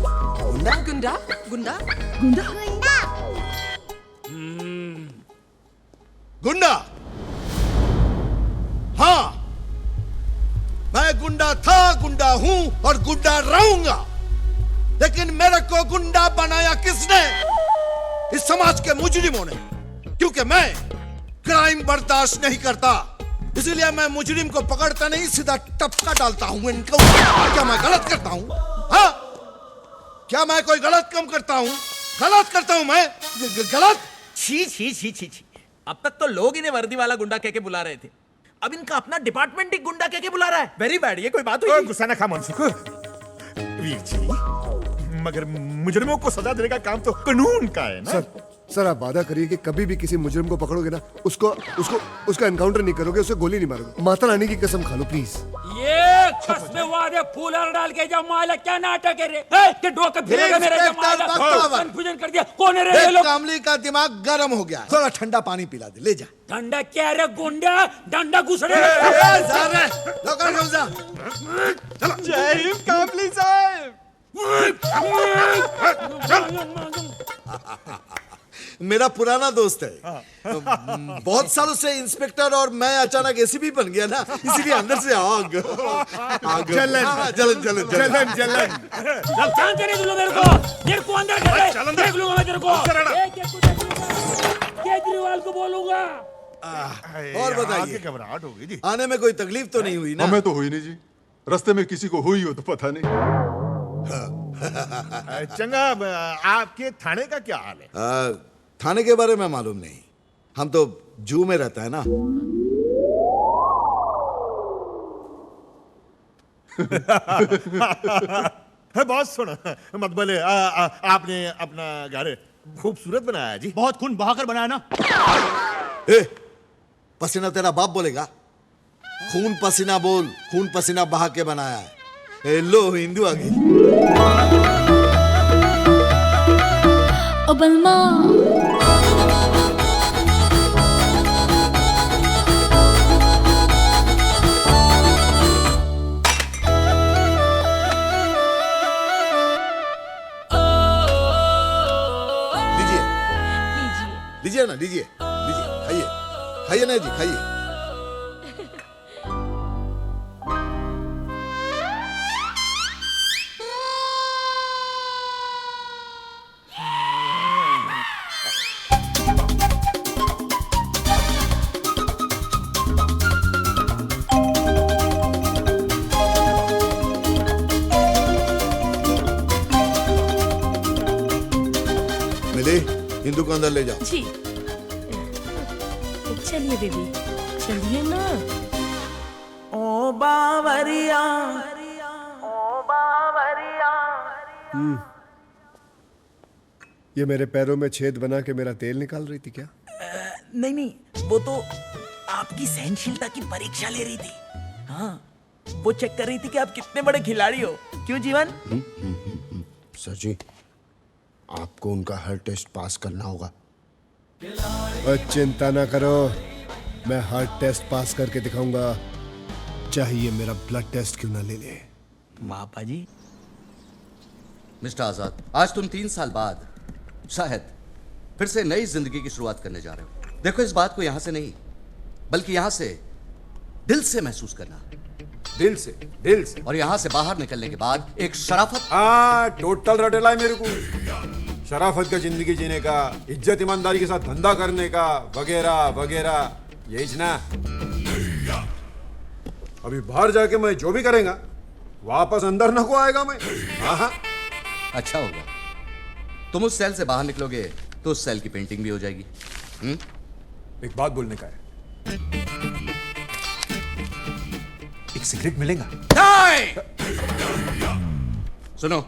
गुंडा गुंडा गुंडा गुंडा। हाँ, मैं गुंडा था, गुंडा हूं और गुंडा रहूंगा। लेकिन मेरे को गुंडा बनाया किसने? इस समाज के मुजरिमों ने। क्योंकि मैं क्राइम बर्दाश्त नहीं करता, इसलिए मैं मुजरिम को पकड़ता नहीं, सीधा टपका डालता हूं इनको। क्या मैं गलत करता हूं? हाँ, क्या मैं कोई गलत काम करता हूं? गलत करता हूं मैं? गलत? छी छी छी छी छी। अब तक तो लोग इन्हें वर्दी वाला गुंडा कह के बुला रहे थे, अब इनका अपना डिपार्टमेंट ही गुंडा कह के बुला रहा है। Very bad. ये कोई बात हुई? गुस्सा ना खा मनसुख। वीर जी, मगर मुजरिमों को सजा देने का काम तो कानून का है ना। सर आप वादा करिए कि कभी भी किसी मुजरिम को पकड़ोगे ना, उसका एनकाउंटर नहीं करोगे, उसे गोली नहीं मारोगे। माता रानी की कसम खा लो प्लीज। ये कसमे वादे फूल डाल के जब माइला क्या नाटक है रे? कि डोके फिरेगा मेरे जब माइला कंफ्यूजन कर दिया। कौन है रे ये लोग? कामली का दिमाग गर्म हो गया, थोड़ा ठंडा पानी पिला दे, ले जा। ठंडा क्या रे गुंडा? डंडा घुसड़े। जय हिंद कामली साहब। मेरा पुराना दोस्त है, बहुत सालों से इंस्पेक्टर और मैं अचानक एसीपी बन गया ना, इसीलिए अंदर से आग जलन जलन जलन जलन जलन। जान तेरे दूल्हा मेरे को अंदर कर ले, देख लूंगा मैं तेरे को। केजरीवाल को बोलूंगा। और बताइए, घबराहट हो गई जी। आने में कोई तकलीफ तो नहीं हुई ना? हमें तो हुई नहीं जी, रास्ते में किसी को हुई हो तो पता नहीं। चंगा, आपके थाने का क्या हाल है? थाने के बारे में मालूम नहीं, हम तो जू में रहता है ना। बहुत सुना मत बोले। आपने अपना घर खूबसूरत बनाया जी। बहुत खून बहाकर बनाया ना। ए, पसीना तेरा बाप बोलेगा? खून पसीना बोल, खून पसीना बहा के बनाया है। ए, लो हिंदू आ गई। ओ बलमा लीजिए ना, लीजिए लीजिए, खाइए खाइए ना जी, खाइए। मिली, हिंदू को अंदर ले जाओ। जी चलिए बेबी, चलिए ना। ओ बावरिया, ओ बावरिया। ये मेरे पैरों में छेद बना के मेरा तेल निकाल रही थी क्या? नहीं नहीं, वो तो आपकी सहनशीलता की परीक्षा ले रही थी। हाँ, वो चेक कर रही थी कि आप कितने बड़े खिलाड़ी हो। क्यों जीवन? सर जी, आपको उनका हर टेस्ट पास करना होगा। और चिंता ना करो, मैं हर टेस्ट पास करके दिखाऊंगा, चाहिए मेरा ब्लड टेस्ट क्यों ना ले ले। पापा जी। मिस्टर आजाद, आज तुम 3 साल बाद शायद फिर से नई जिंदगी की शुरुआत करने जा रहे हो। देखो, इस बात को यहां से नहीं बल्कि यहां से दिल से महसूस करना। दिल से और यहां से बाहर निकलने के बाद एक शराफत। टोटल रटेला है मेरे को, शराफत का जिंदगी जीने का, इज्जत ईमानदारी के साथ धंधा करने का, वगैरह वगैरह, यही ना। अभी बाहर जाके मैं जो भी करेगा वापस अंदर न को आएगा मैं। हाँ, अच्छा होगा, तुम उस सेल से बाहर निकलोगे तो उस सेल की पेंटिंग भी हो जाएगी। एक बात बोलने का है, एक सिगरेट मिलेगा? सुनो,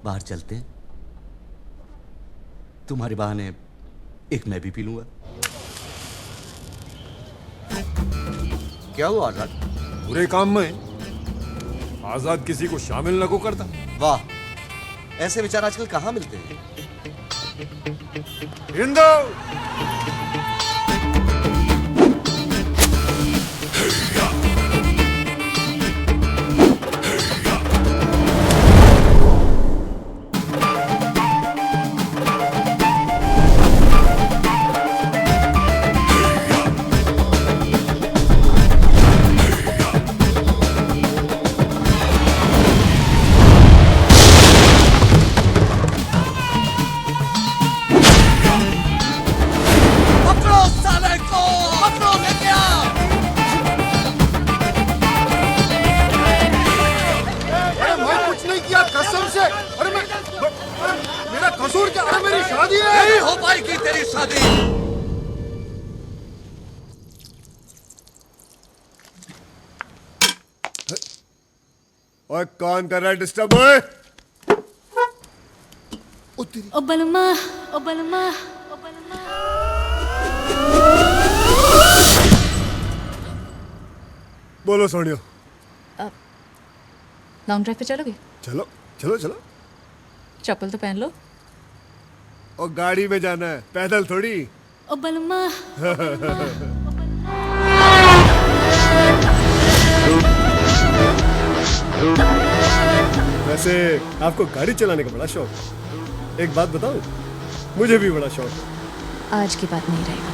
बाहर चलते हैं, तुम्हारे बहाने एक मैं भी पी लूंगा। क्या हुआ आजाद? बुरे काम में आजाद किसी को शामिल न को करता। वाह, ऐसे विचार आजकल कहां मिलते हैं। हिंदू और कौन कर रहा है डिस्टर्ब? ओ बलमा, ओ बलमा, ओ बलमा। बोलो सोनियो। लॉन्ग ड्राइव पे चलोगे? चलो चलो चलो। चप्पल तो पहन लो। और गाड़ी में जाना है, पैदल थोड़ी। ओ बलमा। वैसे आपको गाड़ी चलाने का बड़ा शौक है। एक बात बताओ, मुझे भी बड़ा शौक है। आज की बात नहीं रहेगा।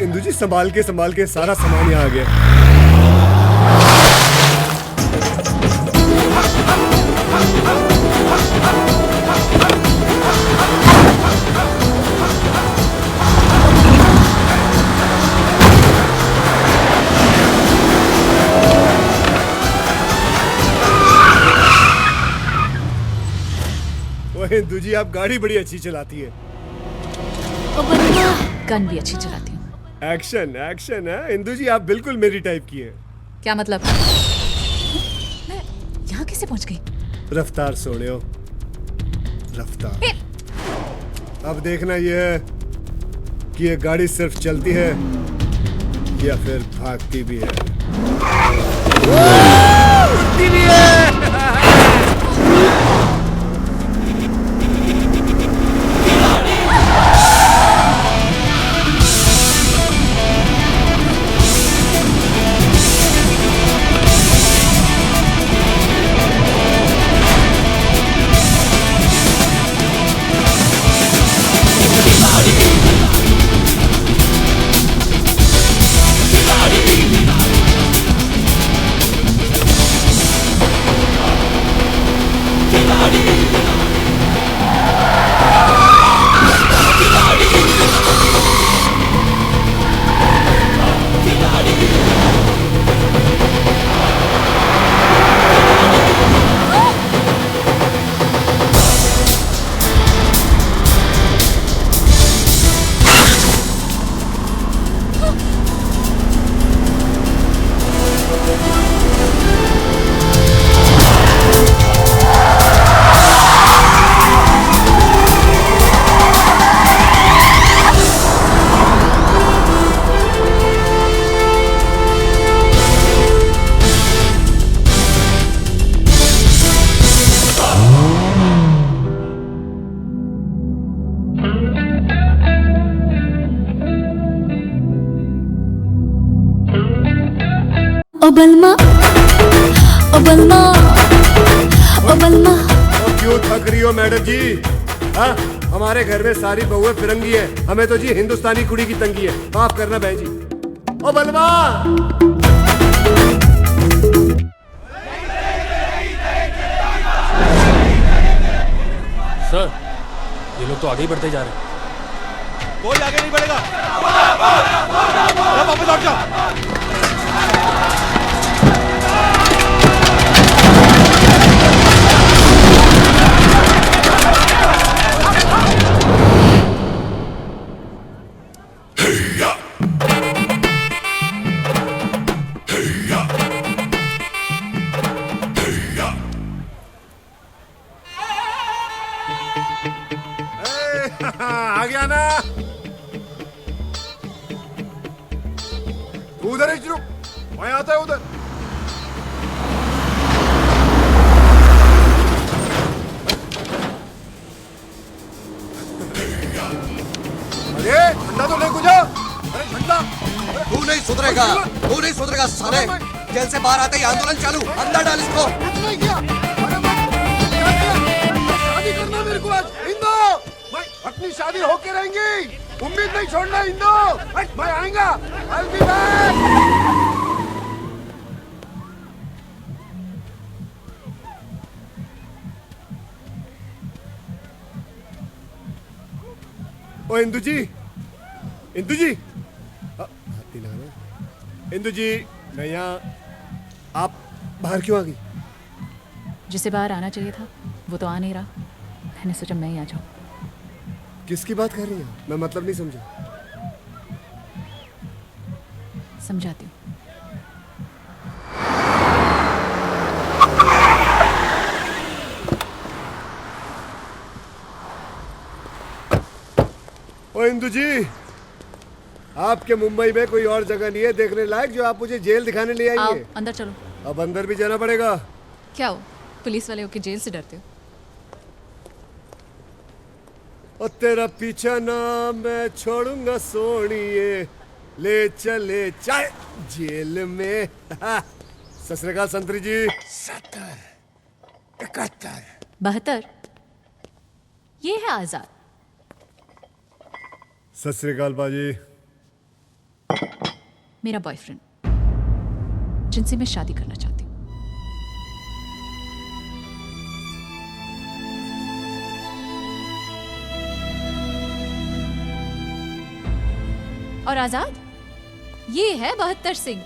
इंदु जी, संभाल के सारा सामान यहाँ आ गया। हिंदू जी आप गाड़ी बड़ी अच्छी चलाती है। गन भी अच्छी चलाती हूँ। एक्शन एक्शन है हिंदू जी, आप बिल्कुल मेरी टाइप की है। क्या मतलब? मैं यहाँ कैसे पहुँच गई? रफ्तार सोनियो, रफ्तार। अब देखना यह है कि ये गाड़ी सिर्फ चलती है या फिर भागती भी है। उड़ती भी है। बलमा ओ बलमा ओ बलमा। क्यों थक रही हो मैडम जी? हाँ, हमारे घर में सारी बहुएं फिरंगी है, हमें तो जी हिंदुस्तानी कुड़ी की तंगी है। माफ करना बहन जी। ओ बलमा। सर ये लोग तो आगे ही बढ़ते जा रहे हैं। कोई आगे नहीं बढ़ेगा। वापस लौट जाओ। आ गया ना? तू उधर ही रुक, मैं आता है उधर। अरे ठंडा तो ले गुजा। अरे ठंडा। तू नहीं सुधरेगा, तू नहीं सुधरेगा साले। जेल से बाहर आते ही आंदोलन चालू, अंदर डाल इसको। नहीं किया। शादी करना मेरे को आज। हिंदू, मैं अपनी शादी होके रहेंगी। उम्मीद नहीं छोड़ना हिंदू। मैं आएगा। I'll be back. ओ इंदू जी, इंदू जी, हाथी लगाना। इंदू जी, मैं यहाँ, आप बाहर क्यों आ गई? जिसे बाहर आना चाहिए था वो तो आ नहीं रहा, मैंने सोचा मैं ही आ जाऊं। किसकी बात कर रही हैं? मैं मतलब नहीं समझा। समझाती हूँ। ओ इंदू जी, आपके मुंबई में कोई और जगह नहीं है देखने लायक जो आप मुझे जेल दिखाने ले आई आओ है? अंदर चलो। अब अंदर भी जाना पड़ेगा। क्या हो, पुलिस वाले होके जेल से डरते हो? और तेरा पीछा ना मैं छोड़ूंगा सोनिए, ले चले चाहे जेल में। सत श्री अकाल संतरी जी। 70, 71, 72 ये है आजाद। सत श्री अकाल बाजी। मेरा बॉयफ्रेंड जिनसे मैं शादी करना चाहती हूँ। और आजाद ये है 72 सिंह,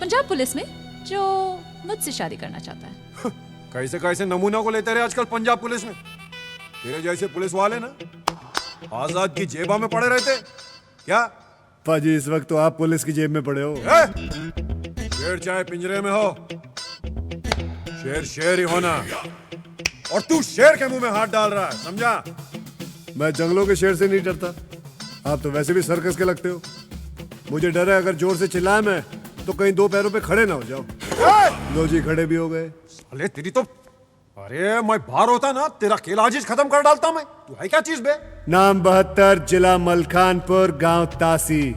पंजाब पुलिस में, जो मुझसे शादी करना चाहता है। कैसे कैसे नमूनों को लेते रहे आजकल पंजाब पुलिस में। तेरे जैसे पुलिस वाले ना आजाद की जेबा में पड़े रहते क्या? पाजी इस वक्त तो आप पुलिस की जेब में पड़े हो। शेर चाहे पिंजरे में हो, शेर शेर ही होना। और तू शेर के मुंह में हाथ डाल रहा है, समझा? मैं जंगलों के शेर से नहीं डरता। आप तो वैसे भी सर्कस के लगते हो। मुझे डर है अगर जोर से चिल्लाया मैं तो कहीं दो पैरों पे खड़े ना हो जाओ। लो जी, खड़े भी हो गए। अरे तेरी तो, अरे मैं बाहर होता ना तेरा खेल आज खत्म कर डालता मैं। तू है क्या चीज बे? नाम 72, जिला मलखानपुर, गांव तासी,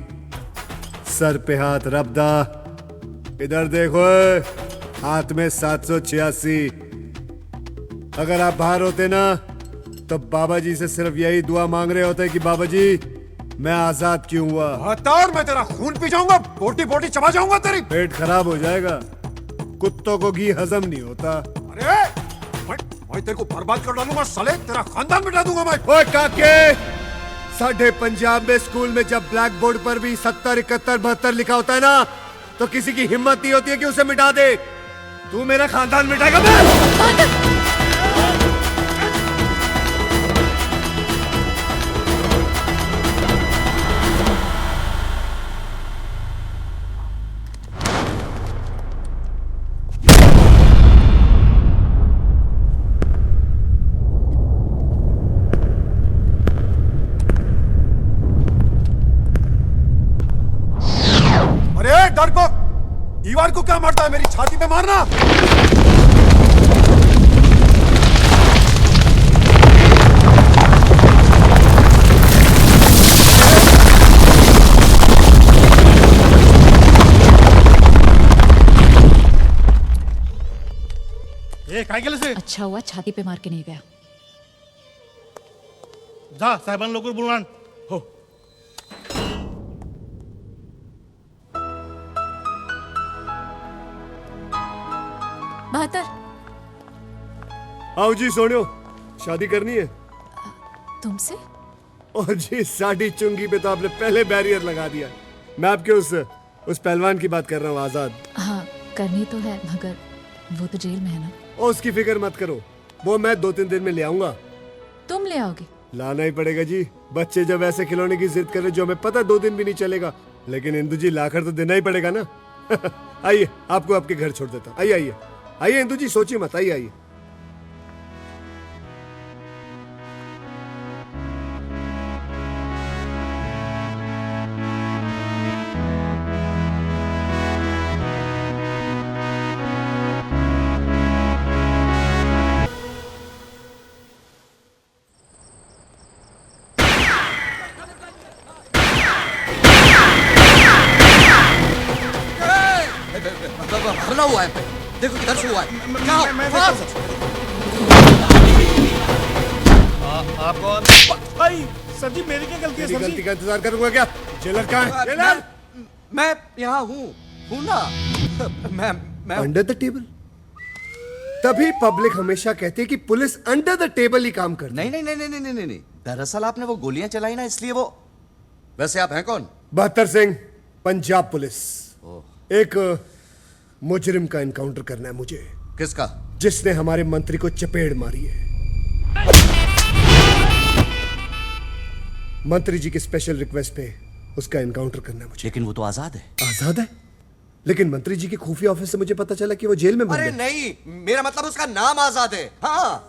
सर पे हाथ रबदा। इधर देखो, हाथ में 786। अगर आप बाहर होते ना तो बाबा जी से सिर्फ यही दुआ मांग रहे होते कि बाबा जी मैं आजाद क्यों हुआ। हतार, मैं तेरा खून पी जाऊंगा, बोटी बोटी चबा जाऊंगा तेरी। पेट खराब हो जाएगा, कुत्तों को घी हजम नहीं होता। अरे मैं तेरे को बर्बाद कर डालूंगा साले, तेरा खानदान मिटा दूंगा मैं। ओए काके, साढ़े पंजाब में स्कूल में जब ब्लैक बोर्ड पर भी 70, 71, 72 लिखा होता है ना तो किसी की हिम्मत नहीं होती है कि उसे मिटा दे। तू मेरा खानदान मिटाएगा? मैं दीवार को क्या मारता है? मेरी छाती पे मारना। अच्छा हुआ छाती पे मार के नहीं गया। जा साहेबान लवकर बोलणार हो। बहत्तर। आओ जी सोनियो, शादी करनी है तुमसे? और जी साड़ी चुंगी पे तो आपने पहले बैरियर लगा दिया। मैं आपके उस पहलवान की बात कर रहा हूँ, आजाद। हाँ करनी तो है, मगर वो तो जेल में है ना। और उसकी फिक्र मत करो, वो मैं 2-3 दिन में ले आऊंगा। तुम ले आओगे? लाना ही पड़ेगा जी। बच्चे जब ऐसे खिलौने की जिद करे जो हमें पता 2 दिन भी नहीं चलेगा, लेकिन इंदु जी लाकर तो देना ही पड़ेगा ना। आइए, आपको आपके घर छोड़ देता हूँ। आइए आइए आइए इंदु जी, सोचिए मत, आइए आइए। हमला हुआ है, देखो किधर से हुआ है। आप कौन? भाई सर जी, मेरी क्या गलती है? सर गलती का इंतजार करूंगा क्या? जेलर कहाँ है? जेलर? मैं यहाँ हूँ ना। मैं अंडर द टेबल? तभी पब्लिक हमेशा कहती है कि पुलिस अंडर द टेबल ही काम करती है। नहीं। दरअसल आपने वो गोलियां चलाई ना, इसलिए वो। वैसे आप हैं कौन? बहत्तर सिंह, पंजाब पुलिस। एक मुजरिम का एनकाउंटर करना है मुझे। किसका? जिसने हमारे मंत्री को चपेड़ मारी है। मंत्री जी की स्पेशल रिक्वेस्ट पे उसका एनकाउंटर करना है मुझे। लेकिन वो तो आजाद है। आजाद है? लेकिन मंत्री जी के खुफिया ऑफिस से मुझे पता चला कि वो जेल में बंद है। अरे नहीं, मेरा मतलब उसका नाम आजाद है। हाँ।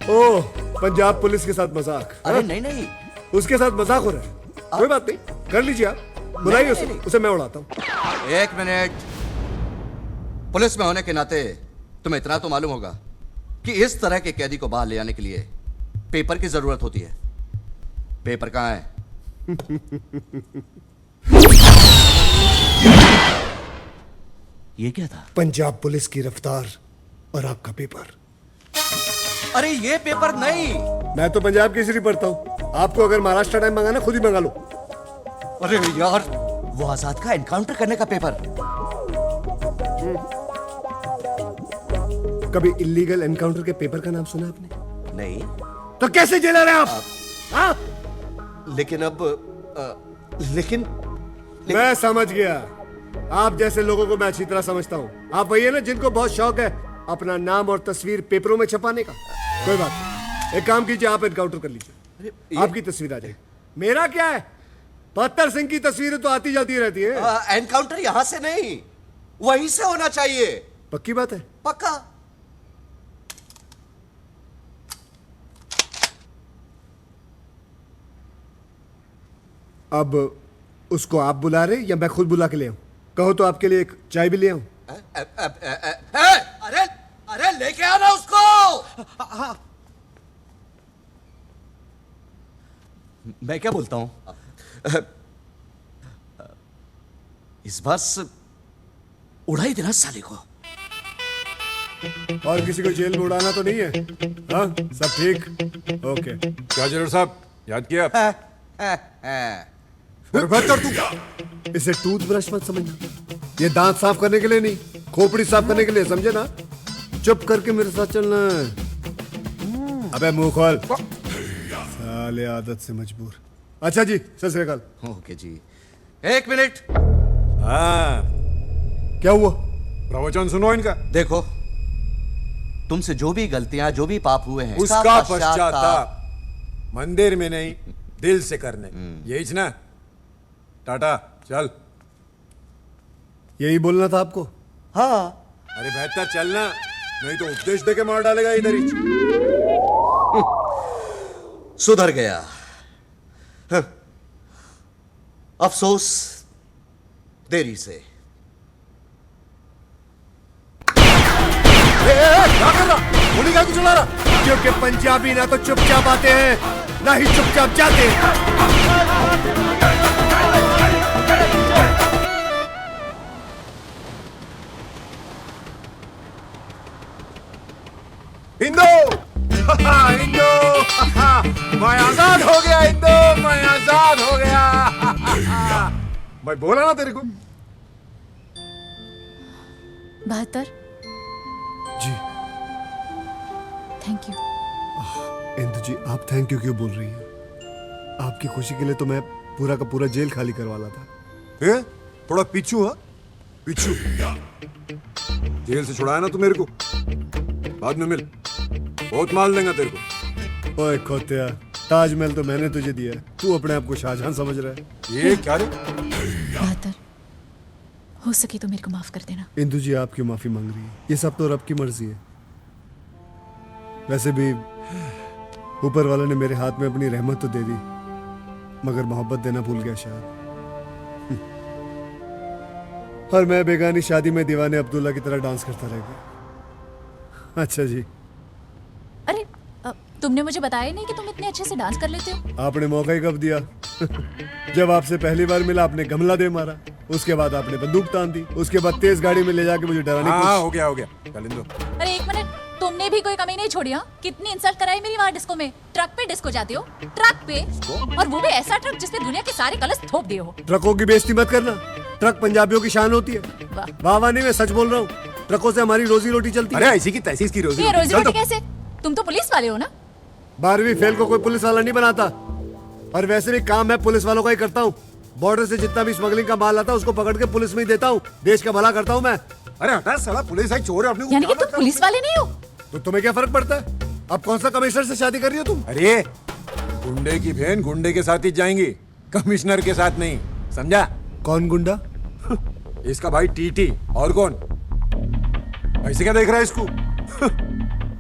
ओह, पंजाब पुलिस के साथ मजाक? अरे नहीं, उसके साथ मजाक हो रहा है। कोई बात नहीं, कर लीजिए आप, बुलाइए उसे मैं उड़ाता हूँ। 1 मिनट। पुलिस में होने के नाते तुम्हें इतना तो मालूम होगा कि इस तरह के कैदी को बाहर ले आने के लिए पेपर की जरूरत होती है। पेपर कहाँ है? ये क्या था? पंजाब पुलिस की रफ्तार और आपका पेपर। अरे ये पेपर नहीं। मैं तो पंजाब केसरी पढ़ता हूँ। आपको अगर महाराष्ट्र टाइम मंगाना खुद ही मंगा लो। अरे यार, वो आजाद का एनकाउंटर करने का पेपर। कभी इलीगल एनकाउंटर के पेपर का नाम सुना आपने? नहीं। तो कैसे जेलर हैं आप? हाँ? लेकिन अब लेकिन मैं समझ गया। आप जैसे लोगों को मैं अच्छी तरह समझता हूँ। आप वही है ना जिनको बहुत शौक है अपना नाम और तस्वीर पेपरों में छपाने का। कोई बात नहीं, एक काम कीजिए, आप एनकाउंटर कर लीजिए, आपकी तस्वीर आ जाएगी। मेरा क्या है, बहत्तर सिंह की तस्वीरें तो आती जाती रहती है। एनकाउंटर यहां से नहीं, वहीं से होना चाहिए। पक्की बात है? पक्का। अब उसको आप बुला रहे या मैं खुद बुला के ले आऊं? कहो तो आपके लिए एक चाय भी ले आऊं? अरे अरे लेके आना उसको। मैं क्या बोलता हूं, इस बार उड़ा ही देना साले को। और किसी को जेल में उड़ाना तो नहीं है? हाँ, सब ठीक? ओके। क्या जरूर साहब, याद किया? तू इसे टूथब्रश मत समझना, ये दांत साफ करने के लिए नहीं, खोपड़ी साफ करने के लिए, समझे ना? चुप करके मेरे साथ चलना है। अबे मुंह खोल, साले आदत से मजबूर। अच्छा जी, सत श्री अकाल। ओके जी, एक मिनट। हाँ, क्या हुआ? प्रवचन सुनो इनका। देखो, तुमसे जो भी गलतियां, जो भी पाप हुए हैं, उसका पश्चाताप मंदिर में नहीं, दिल से करने, यही ना? टाटा, चल। यही बोलना था आपको? हाँ। अरे बेहतर चलना, नहीं तो उपदेश देके मार डालेगा इधर ही। सुधर गया। अफसोस देरी से। क्या कर रहा? गोली क्या चला रहा? क्योंकि पंजाबी ना तो चुपचाप आते हैं, ना ही चुपचाप जाते हैं। हिंदू हिंदू मैं आजाद हो गया, हिंदू मैं आजाद हो गया। मैं बोला ना तेरे को। 72। जी थैंक यू। इंदु जी, आप थैंक यू क्यों बोल रही हैं? आपकी खुशी के लिए तो मैं पूरा का पूरा जेल खाली करवाला था। थोड़ा पीछू, हाँ पीछू। जेल से छुड़ाया ना तू मेरे को, बाद में मिल, बहुत माल देगा तेरे को। ओए खोतिया, ताजमहल तो मैंने तुझे दिया है, तू अपने आप को शाहजहां समझ रहा है। ये क्या रे? 72, हो सके तो मेरे को माफ कर देना। इंदु जी, आप क्यों माफी मांग रही है? ये सब तो रब की मर्जी है। वैसे भी ऊपर वाले ने मेरे हाथ में अपनी रहमत तो दे दी, मगर मोहब्बत देना भूल गया शायद। और मैं बेगानी शादी में दीवाने अब्दुल्ला की तरह डांस करता रह गया। अच्छा जी। अरे तुमने मुझे बताया ही नहीं कि तुम इतने अच्छे से डांस कर लेते हो। आपने मौका ही कब दिया? जब आपसे पहली बार मिला आपने गमला दे मारा, उसके बाद आपने बंदूक तान दी, उसके बाद तेज गाड़ी में ले जाके मुझे डराने की कोशिश। हो गया चल इंदु। अरे एक मिनट, तुमने भी कोई कमी नहीं छोड़ी? हाँ, कितनी इंसल्ट कराई मेरी वहाँ डिस्को में। ट्रक पे डिस्को जाते हो, ट्रक पे, और वो भी ऐसा ट्रक जिसने दुनिया के सारे कलश थोप दिए हो। ट्रकों की बेइज्जती मत करना, ट्रक पंजाबियों की शान होती है। वाह वाह नहीं, मैं सच बोल रहा हूँ, ट्रकों से हमारी रोजी रोटी चलती है। अरे ऐसी की तैसी की रोजी रोटी कैसे? तुम तो पुलिस वाले हो ना? 12वीं फेल को कोई पुलिस वाला नहीं बनाता, और वैसे भी काम मैं पुलिस वालों का ही करता हूँ। बॉर्डर से जितना भी स्मगलिंग का माल आता है उसको पकड़ के पुलिस में ही देता हूँ, देश का भला करता हूँ मैं। अरे हटा साला, पुलिस है, चोर है अपने। यानी कि तुम पुलिस वाले नहीं हो? तो तुम्हें क्या फर्क पड़ता है? अब कौन सा कमिश्नर से शादी कर रही हो तुम? अरे गुंडे की बहन गुंडे के साथ ही जाएंगी, कमिश्नर के साथ नहीं, समझा? कौन गुंडा? इसका भाई टीटी। और कौन? ऐसे क्या देख रहा है इसको?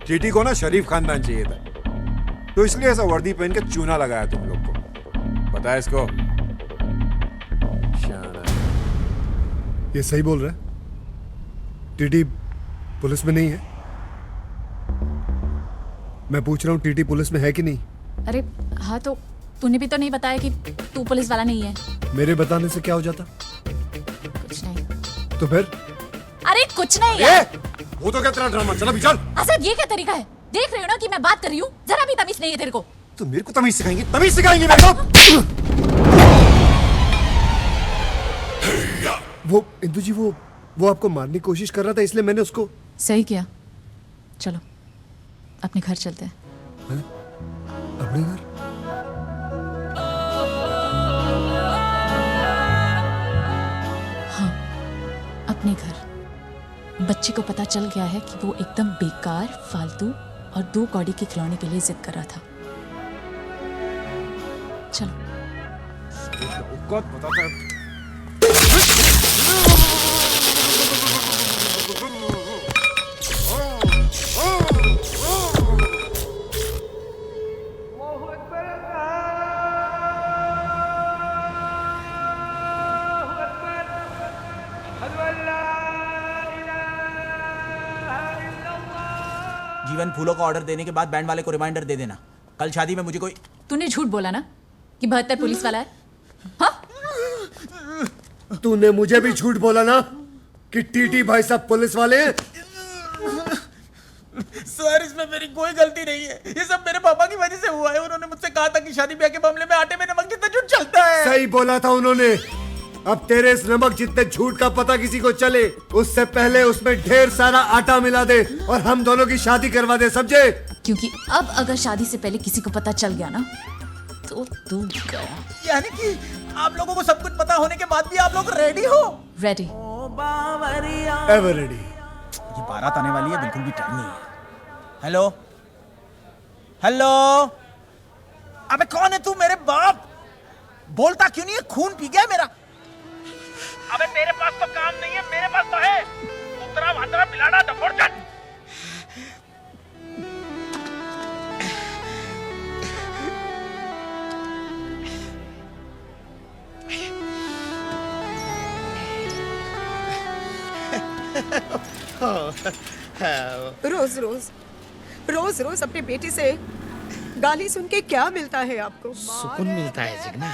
टीटी को ना शरीफ खानदान चाहिए था, तो इसलिए ऐसा वर्दी पहन के चूना लगाया तुम लोग को। पता है इसको? ये सही बोल रहा है? टीटी पुलिस में नहीं है? मैं पूछ रहा हूँ, टीटी पुलिस में है कि नहीं? अरे हाँ, तो तूने भी तो नहीं बताया कि तू पुलिस वाला नहीं है। मेरे बताने से क्या हो जाता? कुछ नहीं। तो फिर? अरे कुछ नहीं यार। वो तो क्या तेरा ड्रामा, चला भी चल। असद, ये क्या तरीका है? देख रहे हो ना कि मैं बात कर रही हूँ, जरा भी तमीज नहीं है तेरे को। तो मेरे को तमीज सिखाएंगी? तमीज सिखाएंगी मेरे को? वो इंदु जी, वो आपको मारने की कोशिश कर रहा था, इसलिए मैंने उसको। सही किया। चलो अपने घर चलते हैं। अपने घर? हाँ, अपने घर। बच्चे को पता चल गया है कि वो एकदम बेकार, फालतू, और 2 कौड़ी के खिलौने के लिए जिद कर रहा था। चलो। जीवन, फूलों का ऑर्डर देने के बाद बैंड वाले को रिमाइंडर दे देना, कल शादी में मुझे कोई। तूने झूठ बोला ना कि 72 पुलिस वाला है? हाँ? तूने मुझे भी झूठ बोला ना कि टीटी भाई साहब पुलिस वाले हैं? सर, इसमें मेरी कोई गलती नहीं है, ये सब मेरे पापा की वजह से हुआ है। उन्होंने मुझसे कहा था कि शादी ब्याह के मामले में आटे में नमक जितना झूठ चलता है। सही बोला था उन्होंने। अब तेरे इस नमक जितने झूठ का पता किसी को चले, उससे पहले उसमें ढेर सारा आटा मिला दे और हम दोनों की शादी करवा दे, समझे? क्योंकि अब अगर शादी से पहले किसी को पता चल गया ना तो तू गया। यानी कि आप लोगों को सब कुछ पता होने के बाद भी आप लोग रेडी हो? रेडी। Ever ready. ये बारात आने वाली है, बिल्कुल भी टाइम नहीं है। हेलो हेलो, अबे कौन है तू? मेरे बाप बोलता क्यों नहीं है? खून पी गया मेरा। अबे तेरे पास तो काम नहीं है, मेरे पास तो है। उतरा भाद्रा मिलाना डफोड़चट। रोज रोज रोज रोज अपने बेटे से गाली सुन के क्या मिलता है आपको? सुकून मिलता है जिगना।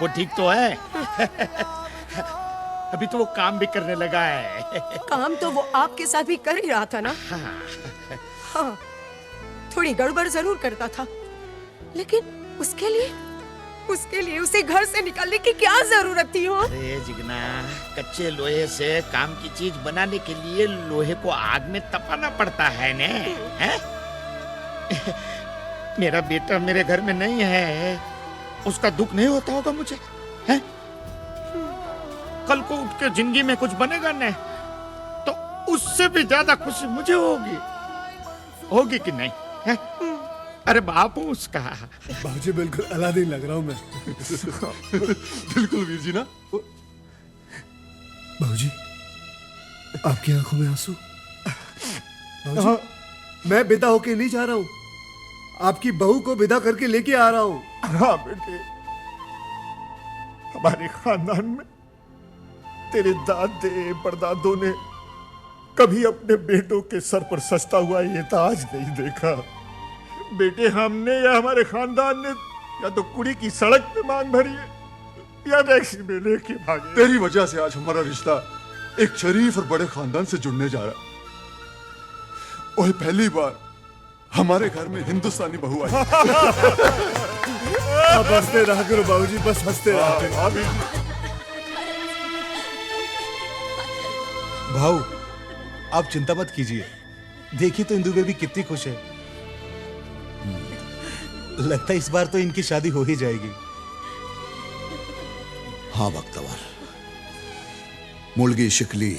वो ठीक तो है। अभी तो वो काम भी करने लगा है। काम तो वो आपके साथ भी कर ही रहा था ना। हाँ, थोड़ी गड़बड़ जरूर करता था, लेकिन उसके लिए उसे घर से निकालने की क्या जरूरत थी? हो अरे जिगना, कच्चे लोहे से काम की चीज बनाने के लिए लोहे को आग में तपाना पड़ता है ने? हैं? मेरा बेटा मेरे घर में नहीं है, उसका दुख नहीं होता होगा मुझे? हैं? कल को उठ के जिंदगी में कुछ बनेगा ने, तो उससे भी ज्यादा खुशी मुझे होगी कि नहीं? हैं? अरे बाप हूँ उसका। बाबूजी बिल्कुल अलादीन लग रहा हूँ मैं। बिल्कुल वीर जी ना। बाबूजी, आपकी आंखों में आंसू? बाबूजी, मैं विदा होके नहीं जा रहा हूँ, आपकी बहू को विदा करके लेके आ रहा हूँ। हाँ बेटे, हमारे खानदान में तेरे दादे परदादों ने कभी अपने बेटों के सर पर सजता हुआ ये ताज नहीं देखा। बेटे, हमने या हमारे खानदान ने या तो कुड़ी की सड़क पे मांग भरी है या टैक्सी में लेके भागे। तेरी वजह से आज हमारा रिश्ता एक शरीफ और बड़े खानदान से जुड़ने जा रहा है। और पहली बार हमारे घर में हिंदुस्तानी बहू आई। अब हंसते रहा करो बाबूजी, बस हंसते रहा करो। भाऊ, आप चिंता मत कीजिए, देखिए तो इंदु बेबी कितनी खुश है। लगता है इस बार तो इनकी शादी हो ही जाएगी। हाँ बख्तवर, मुलगी शिकली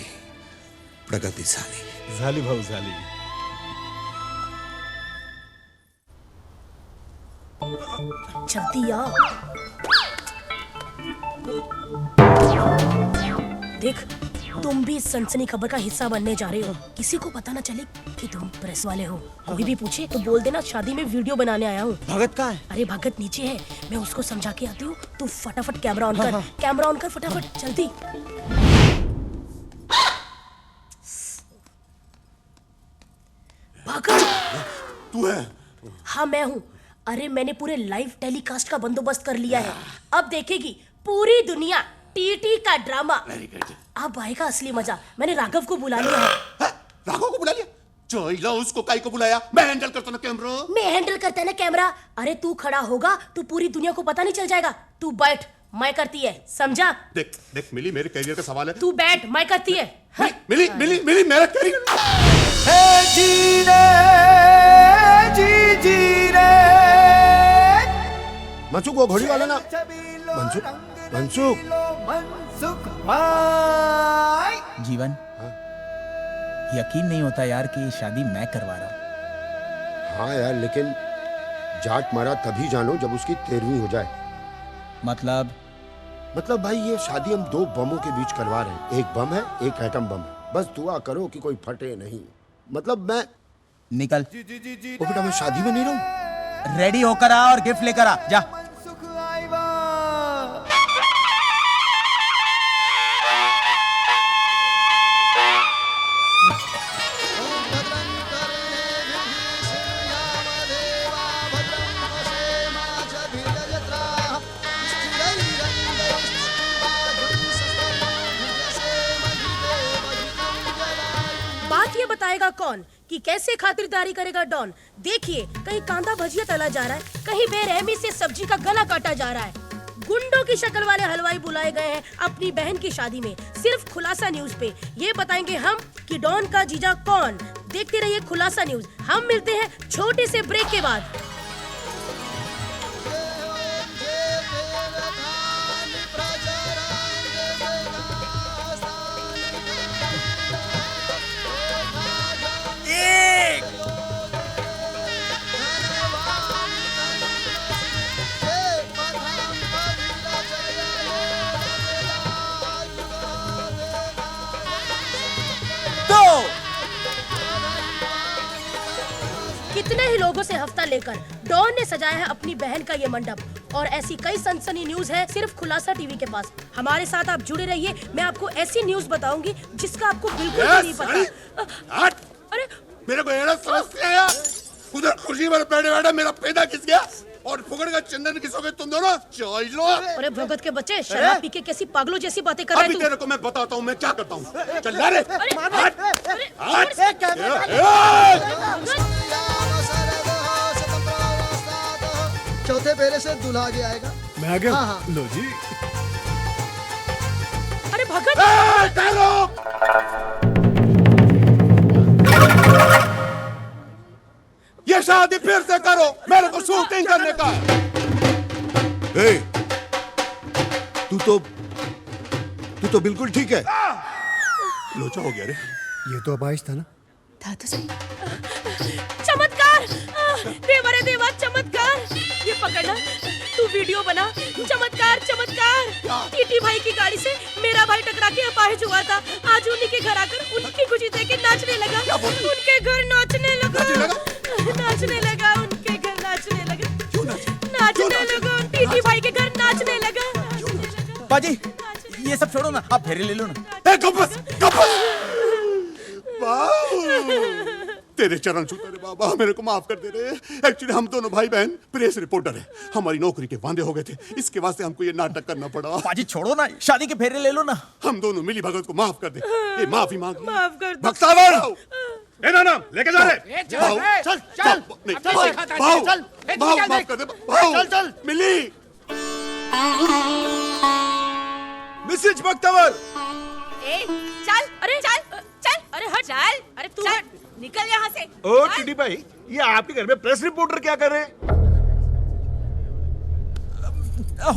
प्रगतिशाली। झाली भाऊ झाली। जल्दी आ। देख, तुम भी इस सनसनी खबर का हिस्सा बनने जा रहे हो। किसी को पता ना चले कि तुम प्रेस वाले हो। कोई भी पूछे तो बोल देना शादी में वीडियो बनाने आया हूँ। भगत कहाँ है? अरे भगत नीचे है, मैं उसको समझा के आती हूँ। तू फटाफट कैमरा ऑन कर। कैमरा ऑन कर फटाफट, जल्दी। भगत, तू है? हाँ मैं हूँ। अरे मैंने पूरे लाइव टेलीकास्ट का बंदोबस्त कर लिया है। अब देखेगी पूरी दुनिया टीटी का ड्रामा। अब आएगा असली मजा। मैंने राघव को बुला लिया है। राघव को बुला लिया? चोइला, उसको काई को बुलाया? मैं हैंडल करता ना कैमरा। मैं हैंडल करता है ना कैमरा। अरे तू खड़ा होगा तो पूरी दुनिया को पता नहीं चल जाएगा। तू बैठ, मैं करती है, समझा? देख देख मिली, मेरे करियर का सवाल है। तू बैठ, मैं करती है। मिली मिली मिली, मेरा करियर। जी रे जी रे। मनसुख, वो घोड़ी वाला ना? मनसुख मनसुख भाई। जीवन, यकीन नहीं होता यार कि ये शादी मैं करवा रहा हूँ। हाँ यार, लेकिन जाट मारा तभी जानो जब उसकी 13वीं हो जाए। मतलब भाई ये शादी हम 2 बमों के बीच करवा रहे हैं। एक बम है, एक एटम बम है। बस दुआ करो कि कोई फटे नहीं। मतलब मैं निकल। ओ बेटा, मैं शादी में नहीं रहूं। रेडी होकर आ और गिफ्ट लेकर आ जा। बात ये बताएगा कौन कि कैसे खातिरदारी करेगा डॉन। देखिए, कहीं कांदा भजिया तला जा रहा है, कहीं बेरहमी से सब्जी का गला काटा जा रहा है। गुंडों की शक्ल वाले हलवाई बुलाए गए हैं अपनी बहन की शादी में। सिर्फ खुलासा न्यूज पे ये बताएंगे हम कि डॉन का जीजा कौन। देखते रहिए खुलासा न्यूज। हम मिलते हैं छोटे से ब्रेक के बाद। कितने ही लोगों से हफ्ता लेकर डॉन ने सजाया है अपनी बहन का ये मंडप। और ऐसी कई सनसनी न्यूज है सिर्फ खुलासा टीवी के पास। हमारे साथ आप जुड़े रहिए। मैं आपको ऐसी न्यूज बताऊंगी जिसका आपको बिल्कुल भी नहीं पता। अरे मेरे को एड़ा समझते हैं यार। उधर खुशी पर बैठे बैठे मेरा पैदा किस गया और फुकड़ का चंदन किसोगे तुम दोनों। चलो। अरे भगत के बच्चे, शराब पी के कैसी पागलों जैसी बातें कर रहे अभी तू। तेरे को मैं बताता हूँ मैं क्या करता हूँ। चल जा रे। चौथे फेरे से दूल्हा आगे आएगा। मैं आ गया। हाँ। लो जी। अरे भगत। ये शादी फिर से करो, मेरे को शूटिंग करने का। ए, तू तो बिल्कुल ठीक है। लोचा हो गया रे। ये तो अबाइश था ना। था तो सही। चमत्कार। देवा रे देवा, चमत्कार। ये पकड़ना, तू वीडियो बना। चमत्कार चमत्कार। टीटी भाई की गाड़ी से मेरा भाई टकरा के अपाहिज हुआ था। आज उन्हीं के घर आकर उनकी खुशी देख के नाचने लगा। उनके घर नाचने लगा। नाचने लगा उनके घर नाचने लगा। नाचने लगा टीटी भाई के घर नाचने लगा। बाजी, ये सब छोड़ो ना, आप फेरे ले लो ना। कपस। तेरे चरण छूते रे बाबा, मेरे को माफ कर दे रे। एक्चुअली हम दोनों भाई बहन प्रेस रिपोर्टर हैं। हमारी नौकरी के वांदे हो गए थे, इसके वास्ते हमको ये नाटक करना पड़ा। बाजी छोड़ो ना, शादी के फेरे ले लो ना। हम दोनों मिली भगत को माफ कर दे। ये माफी मांग। माफ कर दो। भक्तावर ना लेके जा रे। चल माफ कर दे। चल मिली। मिसेज भक्तावर। चल। अरे चल। अरे हट। चल। अरे तू हट। निकल यहाँ से। ओ टीटी भाई, ये आपके घर में प्रेस रिपोर्टर क्या कर रहे हैं?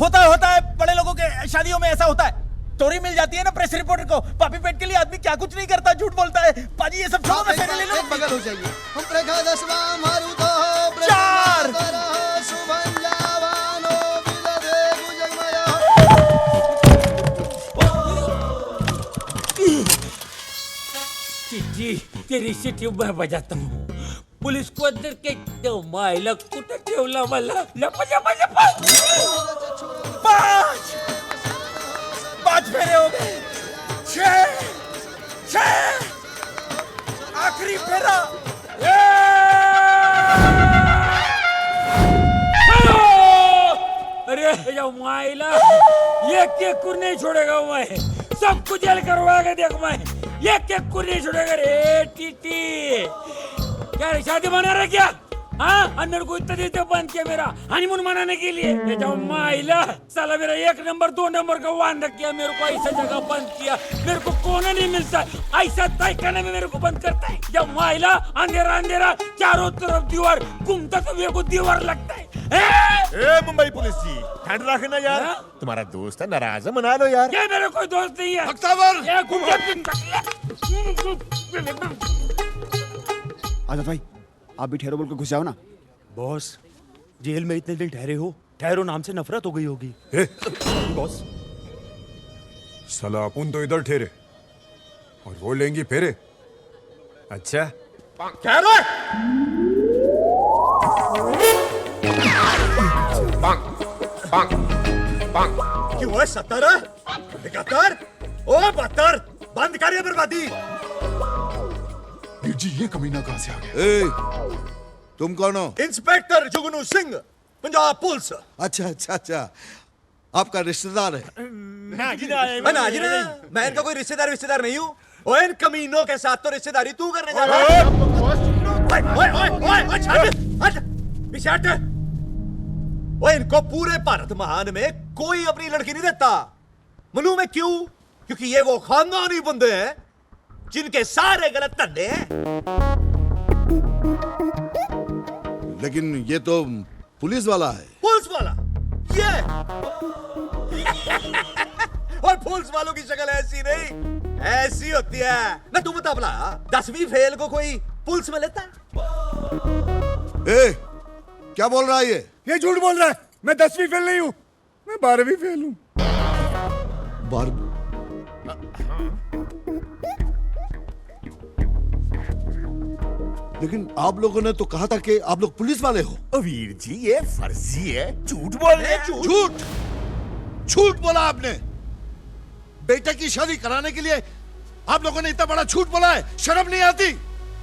होता है बड़े लोगों के शादियों में ऐसा होता है। चोरी मिल जाती है ना प्रेस रिपोर्टर को। पापी पेट के लिए आदमी क्या कुछ नहीं करता, झूठ बोलता है। पाजी ये सब छोड़ो ना, फेरे ले लो। बगल हो जाइए। हम प्रगादस्वा मारुतो 4 जी तेरी सिटी मैं बजाता हूँ। पुलिस को अंदर के दो मायला कुठे ठेवला मला। लपा लपा लपा। 5 फेरे हो गए। 6 आखिरी फेरा। अरे या मायला, ये केकुर नहीं छोड़ेगा मैं। सब कुछ जेल करवाएगा देख मैं। ये केकुर नहीं छोड़ेगा रे टीटी। क्या रे, शादी मना रहा क्या? हाँ, अन्नर को इतना देते बंद किया मेरा हनीमून मनाने के लिए। ये जाओ माइला, साला मेरा 1 नंबर 2 नंबर का वादा किया, मेरे को ऐसा जगह बंद किया। मेरे को कोना नहीं मिलता, ऐसा तयखाने में मेरे को बंद करता है। जब माइला अंधेरा अंधेरा, चारों तरफ दीवार, घूमता तो मेरे को दीवार लगता है। ए मुंबई पुलिस जी, ठंड रखना यार। तुम्हारा दोस्त है, नाराज है, मना लो यार। ये मेरा कोई दोस्त नहीं है। आजाद भाई, आप भी ठहरो बोल के घुस जाओ ना। बॉस, जेल में इतने दिन ठहरे हो, ठहरो नाम से नफरत हो गई होगी। बॉस साला अपन तो इधर ठहरे और वो लेंगी फेरे। अच्छा ठहरो। क्यों है 70 71 ओ 72 बंद करिए बर्बादी। जी ये कमीना कहां से आ गया? तुम कौन हो? इंस्पेक्टर जुगनू सिंह, पंजाब पुलिस। अच्छा अच्छा अच्छा, आपका रिश्तेदार है? मैं इनका कोई रिश्तेदार नहीं हूँ। ओए इन कमीनों के साथ तो रिश्तेदारी तू करने जा रहा है। पीछे हट। ओए इनको पूरे भारत महान में कोई अपनी लड़की नहीं देता। मालूम है क्यों? क्योंकि ये वो खानदानी बंदे हैं जिनके सारे गलत धंधे हैं। लेकिन ये तो पुलिस वाला है। पुलिस वाला ये और पुलिस वालों की शक्ल ऐसी नहीं, ऐसी होती है ना। तू बता भला 10वीं फेल को कोई पुलिस में लेता है? क्या बोल रहा है ये झूठ बोल रहा है। मैं 10वीं फेल नहीं हूं, मैं 12वीं फेल हूं। 12? लेकिन आप लोगों ने तो कहा था कि आप लोग पुलिस वाले हो। वीर जी ये फर्जी है, झूठ बोल रहे हैं। झूठ बोला आपने। बेटे की शादी कराने के लिए आप लोगों ने इतना बड़ा झूठ बोला है, शर्म नहीं आती?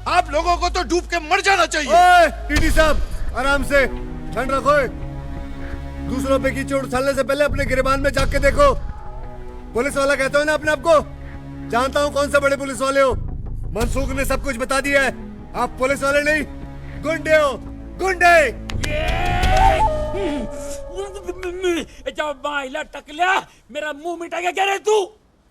आप लोगों को तो डूब के मर जाना चाहिए। ओए टीटी साहब, आराम से, ठंड रखो। दूसरों पे की चोट उछालने से पहले अपने गिरबान में जाके देखो। पुलिस वाला कहते हो ना अपने आप को? जानता हूँ कौन से बड़े पुलिस वाले हो। मनसूख ने सब कुछ बता दिया है। आप पुलिस वाले नहीं, गुंडे हो, गुंडे। जब माइला टकला मेरा मुंह मिटा के कह रहे तू?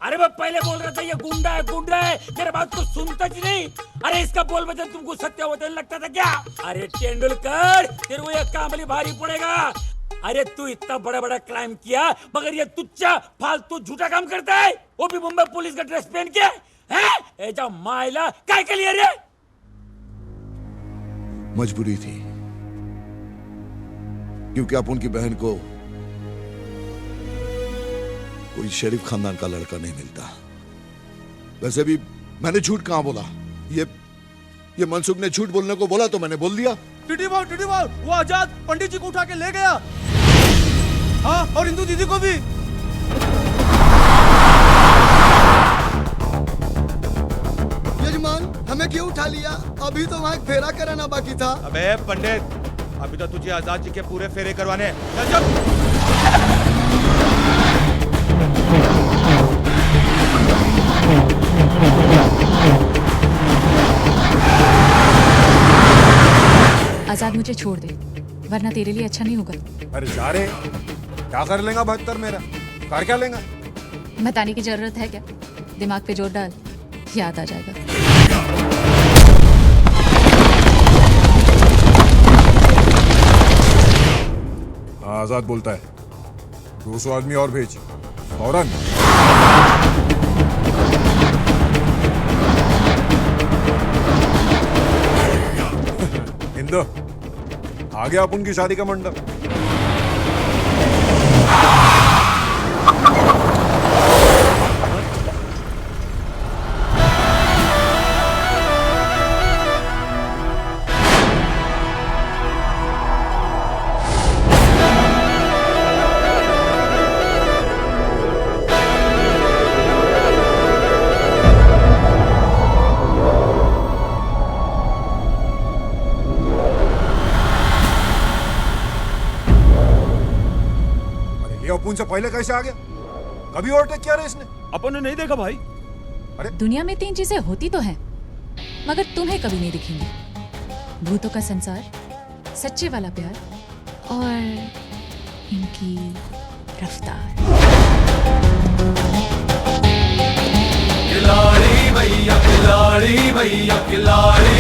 अरे मैं पहले बोल रहा था ये गुंडा है, गुंडा है। मेरे बात तो सुनता ही नहीं। अरे इसका बोल वचन तुमको सत्य होते लगता था क्या? अरे तेंदुलकर, तेरे को ये कामली भारी पड़ेगा। अरे तू इतना बड़ा बड़ा क्राइम किया मगर ये तुच्चा फालतू झूठा काम करता है, वो भी मुंबई पुलिस का ड्रेस पहन के। हैं? ए जा माइला काय के लिए रे? मजबूरी थी, क्योंकि आप उनकी बहन को कोई शरीफ खानदान का लड़का नहीं मिलता। वैसे भी मैंने झूठ कहां बोला? ये मनसुख ने झूठ बोलने को बोला तो मैंने बोल दिया। टीटी बाबू, वो आजाद पंडित जी को उठा के ले गया। हाँ, और इंदू दीदी को भी। यजमान, हमें क्यों उठा लिया? अभी तो वहाँ एक फेरा कराना बाकी था। अबे पंडित, अभी तो तुझे आजाद जी के पूरे फेरे करवाने। चल। आजाद मुझे छोड़ दे, वरना तेरे लिए अच्छा नहीं होगा। अरे जा रे, क्या कर लेगा 72 मेरा? कर क्या लेगा? बताने की जरूरत है क्या? दिमाग पे जोर डाल, याद आ जाएगा। आजाद बोलता है 200 आदमी और भेज फौरन। इंदो आ गया अपन की शादी का मंडप। अपन से पहले कैसे आ गया? कभी ओवरटेक किया रे इसने? अपन ने नहीं देखा भाई। अरे दुनिया में 3 चीजें होती तो हैं, मगर तुम्हें कभी नहीं दिखेंगी। भूतों का संसार, सच्चे वाला प्यार और इनकी रफ्तार। खिलाड़ी भैया, खिलाड़ी भैया, खिलाड़ी,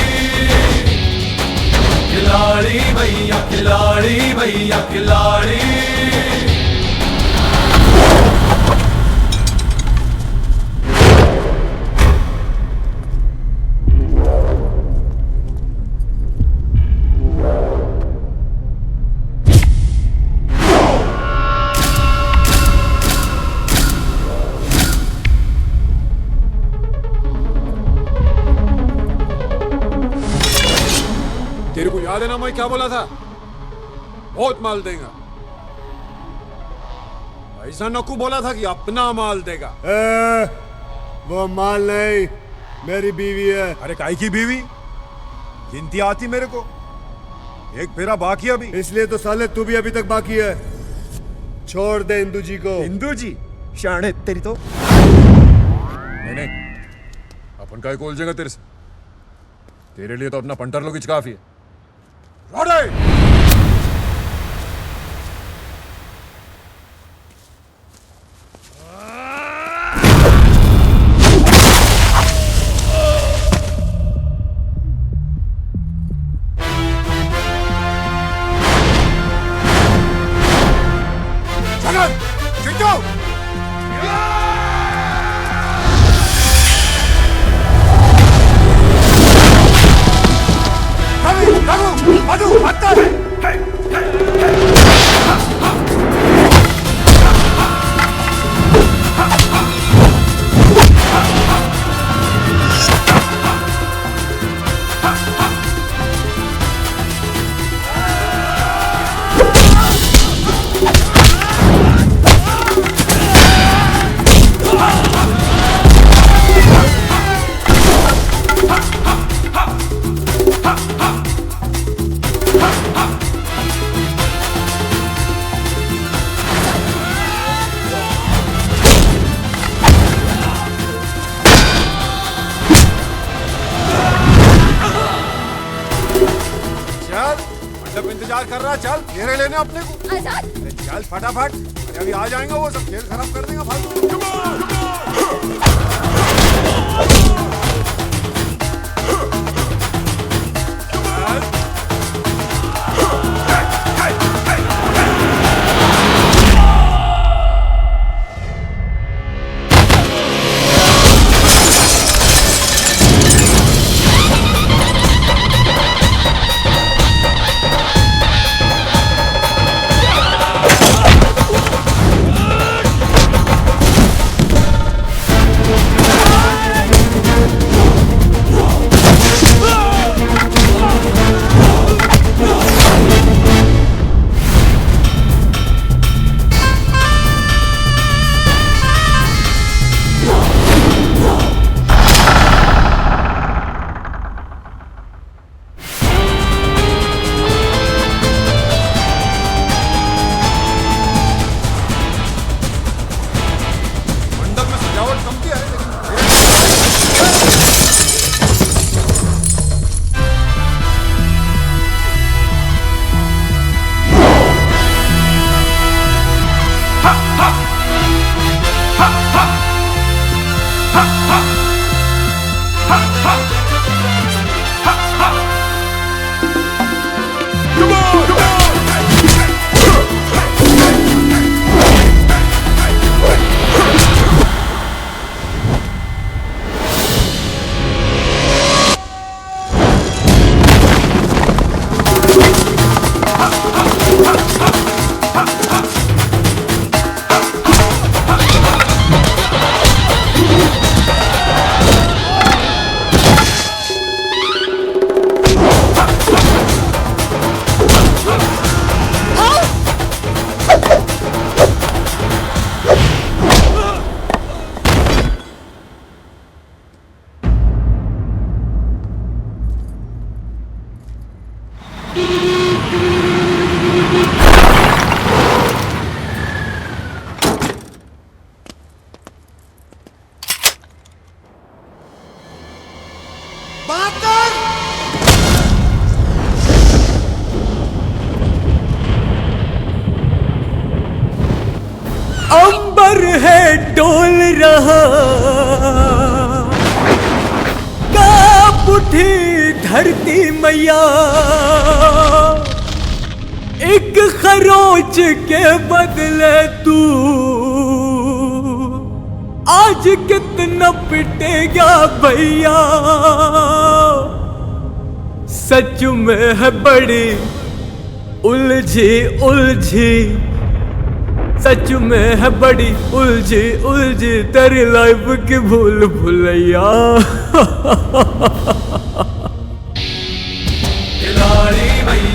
खिलाड़ी भैया, खिलाड़ी भैया, खिलाड़ी। ना मैं क्या बोला था? बहुत माल देगा। ऐसा नक्कू बोला था कि अपना माल देगा। वो माल नहीं, मेरी बीवी है। अरे काई की बीवी? गिनती आती मेरे को। एक फेरा बाकी अभी। इसलिए तो साले तू भी अभी तक बाकी है। छोड़ दे इंदू जी को। इंदू जी शाणे तेरी तो। नहीं, अपन का कोल जगह तेरे से। तेरे लिए तो अपना पंटर लोग काफी है। रोडे! इंतजार कर रहा, चल घेरे लेने अपने को। आजाद, चल फटाफट, अरे अभी आ जाएंगे वो सब, खेल खराब कर देंगे फालतू। अंबर है डोल रहा, कांप उठी धरती मैया, एक खरोच के बदले तू आज कितना पिटेगा भैया। सच में है बड़ी उलझी उलझी, सच में है बड़ी उलझी उलझी तेरी लाइफ की भूल भुलैया। खिलाड़ी भैया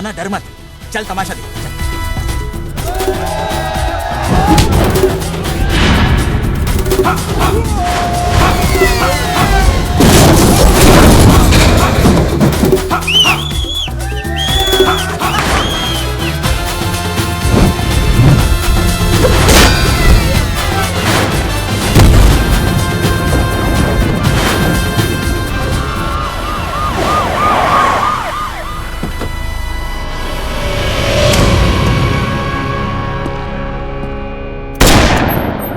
ज्यादा डर मत, चल तमाशा देख।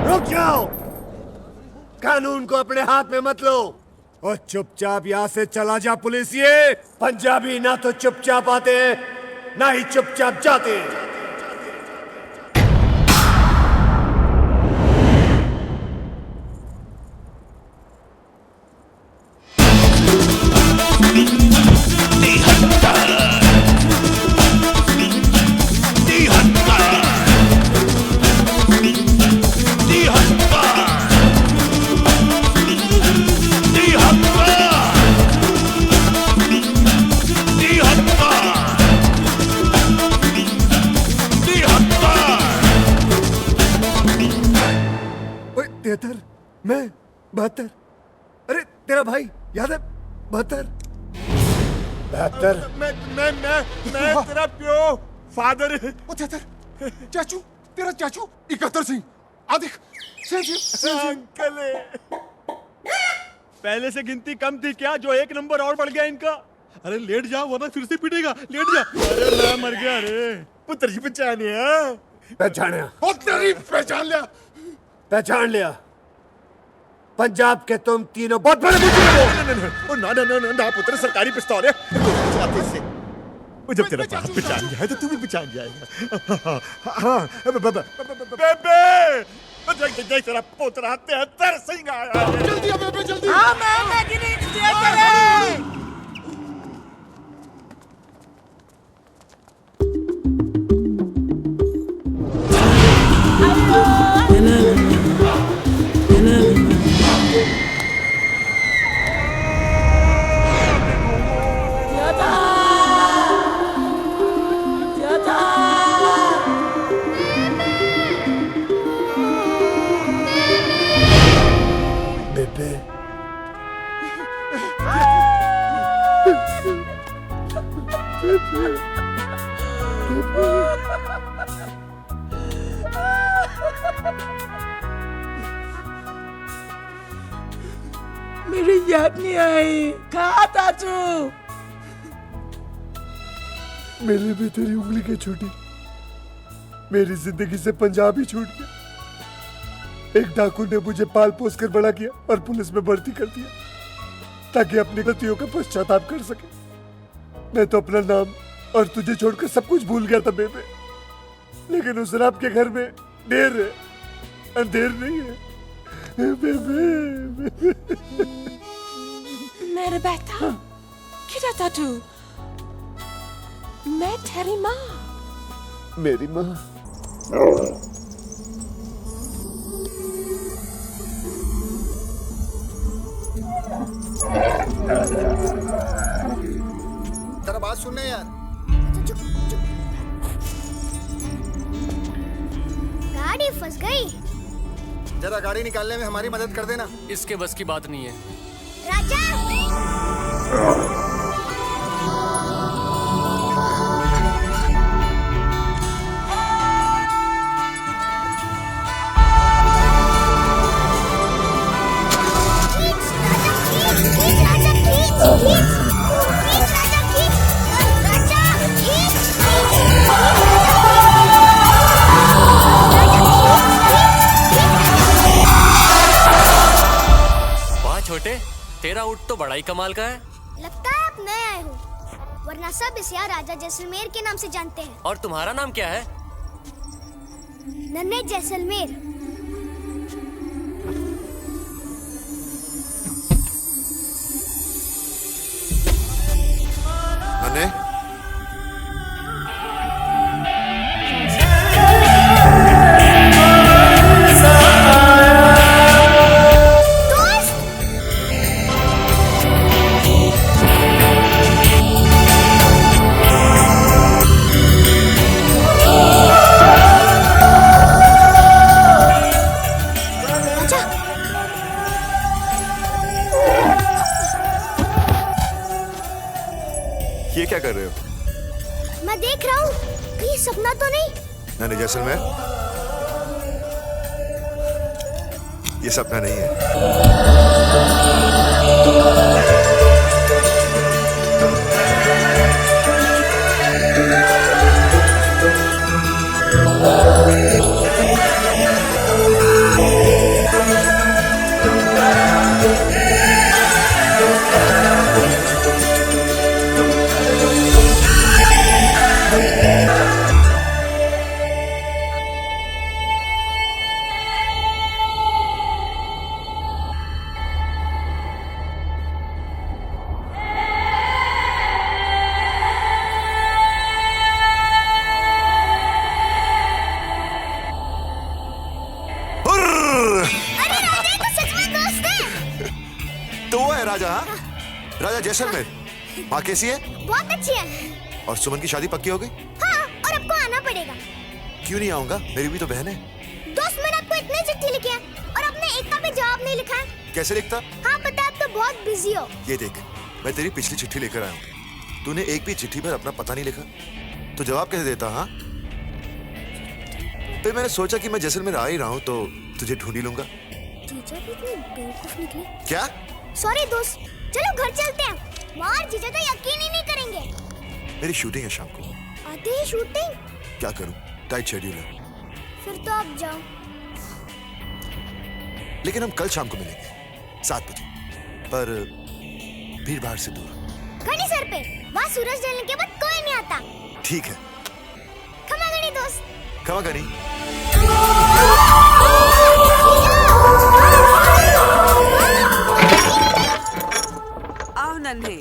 रुक जाओ, कानून को अपने हाथ में मत लो और चुपचाप यहाँ से चला जा। पुलिस ये पंजाबी ना तो चुपचाप आते हैं ना ही चुपचाप जाते हैं। तेतर, मैं 72। अरे तेरा भाई याद है? 72। मैं तेरा प्यो फादर। ओ तेतर, चाचू, तेरा चाचू 71 सिंह। आ देख, अंकल पहले से गिनती कम थी क्या, जो एक नंबर और बढ़ गया इनका? अरे लेट जाओ वरना फिर से पिटेगा, लेट जा। अरे मैं मर गया रे। पुत्र जी पहचानिया। ओ तेरी पहचान लिया। पहचान लिया। पंजाब के तुम तीनों बहुत बड़े मुजरिम हो। ना पुत्र, सरकारी पिस्तौल है। जब तेरा बाप पहचान गया है तो तू भी पहचान जाएगा। हाँ, बेबे, जय तेरा पोतरा 73 सिंह आया। जल्दी आ बेबे, जल्दी। हाँ मैं गिनीज दिया करे। मेरी याद नहीं आई। कहा चाचू? मेरे भी तेरी उंगली के छूटी, मेरी जिंदगी से पंजाब ही छूट गया। एक डाकू ने मुझे पाल पोस कर बड़ा किया और पुलिस में भर्ती कर दिया ताकि अपनी गलतियों का पश्चाताप कर सके। मैं तो अपना नाम और तुझे छोड़कर सब कुछ भूल गया था बेबे, लेकिन उस रात के घर में देर है, अंधेर नहीं है बेबे। मेरे बेटा, किधर था तू? मैं तेरी माँ। मेरी माँ। तेरा बात सुनने यार। गाड़ी फंस गई। जरा गाड़ी निकालने में हमारी मदद कर देना। इसके बस की बात नहीं है। राजा छोटे, तेरा ऊँट तो बड़ा ही कमाल का है। लगता है आप नए आए हो, वरना सब इसे राजा जैसलमेर के नाम से जानते हैं। और तुम्हारा नाम क्या है? नन्हे जैसलमेर। नन्हे, मैं देख रहा हूँ, कहीं सपना तो नहीं? नन्हे जैसलमेर, ये सपना नहीं है। तो वो है राजा, हाँ? राजा जैसलमेर। माँ कैसी है? बहुत अच्छी है। और सुमन की शादी पक्की हो गई? हाँ, और आपको आना पड़ेगा। क्यों नहीं आऊंगा? मेरी भी तो बहन है। दोस्त, मैंने आपको इतने चिट्ठी लिखे हैं और आपने एक का भी जवाब नहीं लिखा है। कैसे लिखता? हाँ पता, आप तो बहुत बिजी हो। ये देख, मैं तेरी पिछली चिट्ठी लेकर आया हूँ। तूने एक भी चिट्ठी पर अपना पता नहीं लिखा, तो जवाब कैसे देता? हाँ, फिर मैंने सोचा कि मैं जैसलमेर आ ही रहा हूँ तो तुझे ढूंढ ही लूंगा। जीजा भी इतने बेवकूफ निकले। क्या? सॉरी दोस्त, चलो घर चलते हैं। वहाँ जीजा तो यकीन ही नहीं करेंगे। मेरी शूटिंग है शाम को। आते ही शूटिंग? क्या करूँ, टाइट शेड्यूल है। फिर तो आप जाओ। लेकिन हम कल शाम को मिलेंगे 7 बजे, पर भीड़ भाड़ से दूर। घनी सर पे, वहाँ सूरज ढलने के बाद कोई नहीं आता। ठीक है। खमा गणी दोस्त। खमा गणी। आओ नन्हे,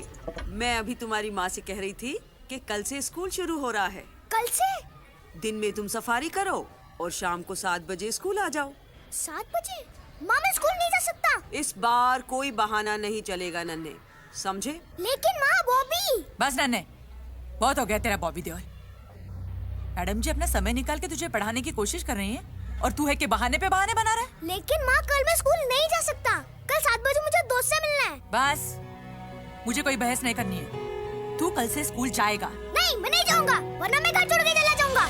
मैं अभी तुम्हारी माँ से कह रही थी कि कल से स्कूल शुरू हो रहा है। कल से? दिन में तुम सफारी करो और शाम को 7 बजे स्कूल आ जाओ। 7 बजे? माँ, मैं स्कूल नहीं जा सकता। इस बार कोई बहाना नहीं चलेगा नन्हे, समझे? लेकिन माँ, बॉबी। बस नन्हे, बहुत हो गया तेरा बॉबी देओल। मैडम जी अपना समय निकाल के तुझे पढ़ाने की कोशिश कर रही हैं और तू है कि बहाने पे बहाने बना रहा है। लेकिन माँ, कल मैं स्कूल नहीं जा सकता। कल 7 बजे मुझे दोस्त से मिलना है। बस, मुझे कोई बहस नहीं करनी है। तू कल से स्कूल जाएगा। नहीं, मैं नहीं जाऊंगा, वरना मैं घर छोड़ के चला जाऊंगा।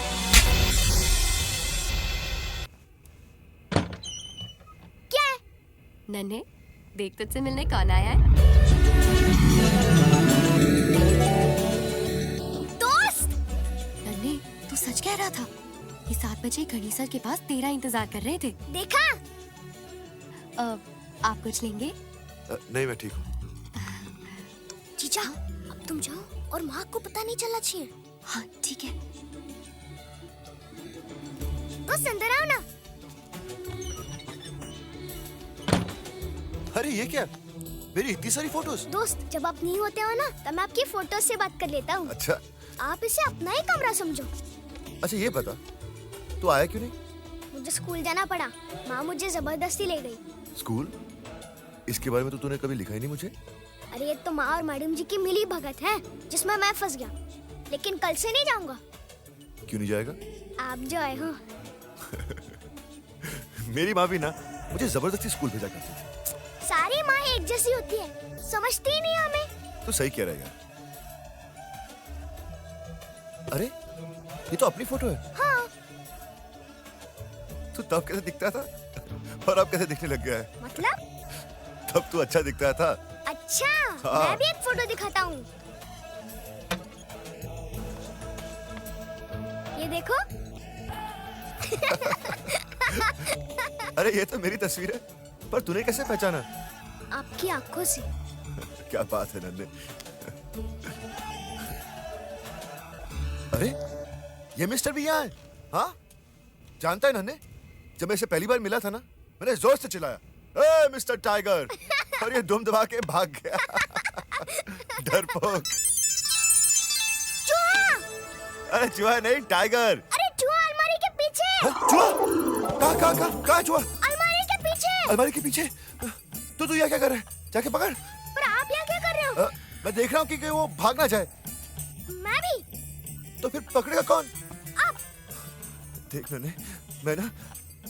क्या है? नन्हे, देख तुझसे मिलने कौन आया है? दोस्त! नन्हे, तू सच कह रहा था। ये 7 बजे घड़ी सर के पास तेरा इंतजार कर रहे थे। देखा? आप कुछ लेंगे? नहीं, मैं ठीक हूँ। जीजा, अब तुम जाओ और माँ को पता नहीं चलना चाहिए। हाँ, ठीक है। दोस्त, अंदर आओ ना। अरे ये क्या? मेरी इतनी सारी फोटोज। दोस्त, जब आप नहीं होते हो ना, तब मैं आपकी फोटोज से बात कर लेता हूँ। अच्छा। आप इसे अपना ही कमरा समझो। अच्छा ये बता, तू आया क्यों नहीं? मुझे स्कूल जाना पड़ा। माँ मुझे जबरदस्ती ले गई। स्कूल? इसके बारे में तो तूने कभी लिखा ही नहीं मुझे। अरे ये तो माँ और मैडम जी की मिली भगत है, जिसमें मैं फंस गया। लेकिन कल से नहीं जाऊंगा। क्यों नहीं जाएगा? आप जो आए हो। मेरी माँ भी ना मुझे जबरदस्ती स्कूल भेजा करती थी। सारी माँ एक जैसी होती है, समझती ही नहीं हमें। तू सही कह रहा है यार। अरे ये तो अपनी फोटो है। हाँ। तू तब कैसे दिखता था और अब कैसे दिखने लग गया है? मतलब? तब तू अच्छा दिखता था। अच्छा, हाँ। मैं भी एक फोटो दिखाता हूँ। ये देखो। अरे ये तो मेरी तस्वीर है, पर तूने कैसे पहचाना? आपकी आंखों से। क्या बात है नन्हे। अरे ये मिस्टर भी यहाँ है? हाँ, जानता है नन्हे, जब मैं इसे पहली बार मिला था ना, मैंने जोर से चिल्लाया, ए मिस्टर टाइगर, और ये दुम दबा के भाग गया। डरपोक। चूहा! अरे चूहा नहीं, टाइगर। अरे चूहा अलमारी के पीछे। चूहा? कहाँ चूहा? अलमारी के पीछे। अलमारी के पीछे? तू यहाँ क्या कर रहा है? जाके पकड़। पर आप यहाँ क्या कर रहे हो? मैं देख रहा हूँ कि वो भाग ना जाए। मैं भी। तो फिर पकड़ेगा कौन? आप। देख नन्हे, मैं ना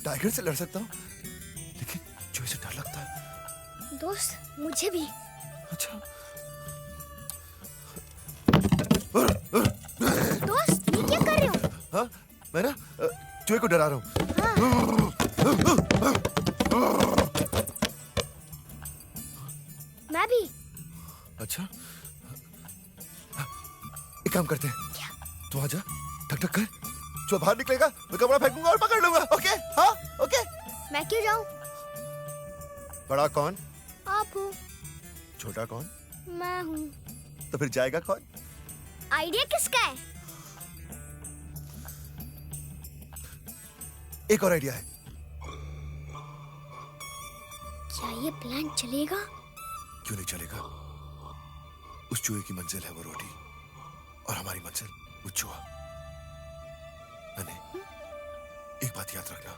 टाइगर से लड़ सकता हूँ, लेकिन चूहे से डर लगता है। दोस्त, मुझे भी। अच्छा। चूहे को डरा रहा हूँ। मैं भी। अच्छा, एक काम करते हैं। तू आ जा, ठक ठक कर। जो बाहर निकलेगा मैं कपड़ा फेंकूंगा और पकड़ लूंगा। ओके? हाँ, ओके। मैं क्यों जाऊं? बड़ा कौन? आप हो। छोटा कौन? मैं हूँ। तो फिर जाएगा कौन? आइडिया किसका है? एक और आइडिया है। क्या ये प्लान चलेगा? क्यों नहीं चलेगा? उस चूहे की मंजिल है वो रोटी और हमारी मंजिल वो चूहा। मैंने एक बात याद रखना,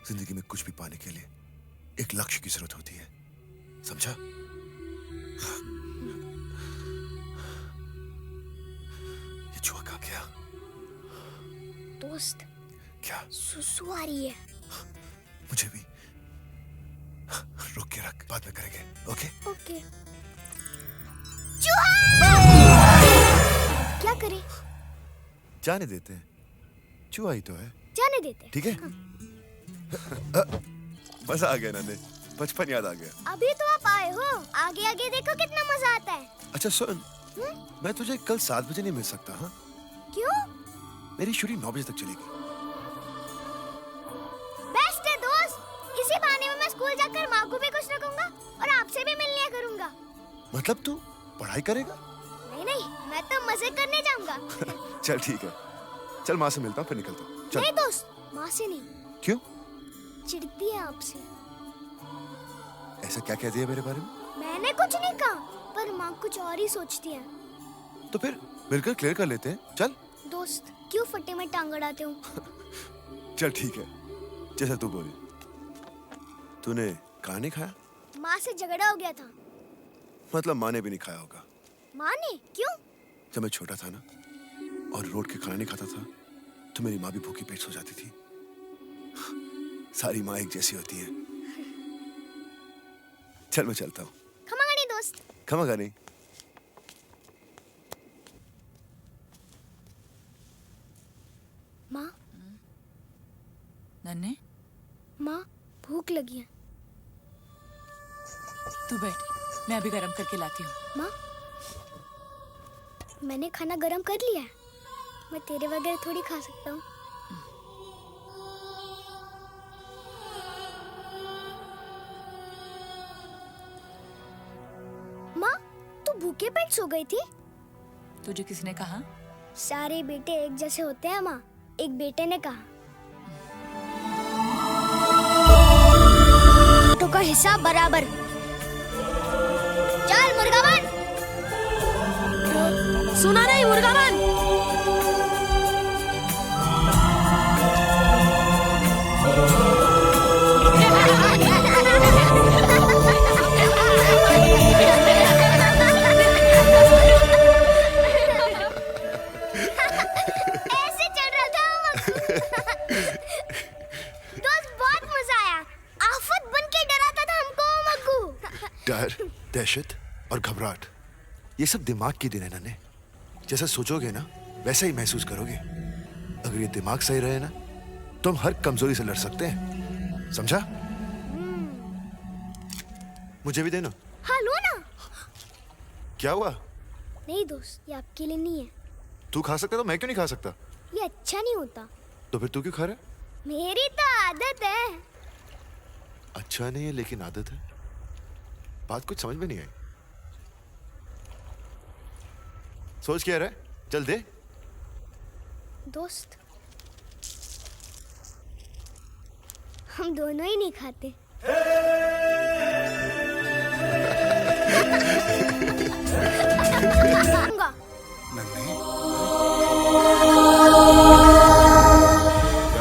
जिंदगी में कुछ भी पाने के लिए एक लक्ष्य की जरूरत होती है, समझा? ये चूहा कहाँ गया? दोस्त, क्या? सुसु आ रही है। मुझे भी। रुक के रख, बाद में करेंगे। ओके? ओके। चूहा! क्या करें? जाने देते हैं, चूहा ही तो है। जाने देते हैं। ठीक है? मजा आ गया नन्हे, बचपन याद आ गया। अभी तो आप आए हो, आगे आगे देखो कितना मजा आता है। अच्छा सुन, मैं तुझे कल 7 बजे नहीं मिल सकता। हाँ? क्यों? मेरी शूटिंग 9 बजे तक चलेगी। बेस्ट है दोस्त, इसी बहाने में मैं स्कूल जाकर माँ को भी खुश रखूंगा और आपसे भी मिल लिया करूंगा। मतलब तू पढ़ाई करेगा? नहीं नहीं, मैं तो मजे करने जाऊंगा। चल ठीक है, चल माँ से मिलता हूँ फिर निकलता हूँ। चल। नहीं दोस्त, माँ से नहीं। क्यों? चिढ़ती है आपसे। ऐसा क्या कह दिया मेरे बारे में? मैंने कुछ नहीं कहा, पर माँ कुछ और ही सोचती है। तो फिर मिलकर क्लियर कर लेते हैं। चल। दोस्त, क्यों फट्टे में टांग अड़ाते हो? चल ठीक है, जैसा तू बोले। तूने कहाँ नहीं खाया? माँ से झगड़ा हो गया था। मतलब माँ ने भी नहीं खाया होगा। माँ ने? क्यों? जब मैं छोटा था ना और रोड के खाना नहीं खाता था तो मेरी माँ भी भूखी पेट सो जाती थी। सारी माँ एक जैसी होती है। चल मैं चलता हूँ। खमागानी दोस्त। खमागानी। माँ। नन्हे? माँ, भूख लगी है। तू बैठ, मैं अभी गरम करके लाती हूँ। माँ, मैंने खाना गरम कर लिया है। मैं तेरे बगैर थोड़ी खा सकता हूँ। माँ, तू भूखे पेट सो गई थी? तुझे किसने कहा? सारे बेटे एक जैसे होते हैं माँ, एक बेटे ने कहा। बेटों का हिस्सा बराबर। चल मुर्गा बन। सुना नहीं मुर्गा बन? ऐसे चल रहा था दोस्त, बहुत मजा आया। आफत बन के डराता था हमको मग्गू। डर, दहशत और घबराहट, ये सब दिमाग की देन है नन्हे। जैसा सोचोगे ना वैसा ही महसूस करोगे। अगर ये दिमाग सही रहे ना तो हम हर कमजोरी से लड़ सकते हैं, समझा? मुझे भी देना। हाँ लो ना। क्या हुआ? नहीं दोस्त, ये आपके लिए नहीं है। तू खा सकता तो मैं क्यों नहीं खा सकता? ये अच्छा नहीं होता। तो फिर तू क्यों खा रहा है? मेरी तो आदत है। अच्छा नहीं है लेकिन आदत है। बात कुछ समझ में नहीं आई। सोच क्या रहा है? चल दे। दोस्त, हम दोनों ही नहीं खाते। क्या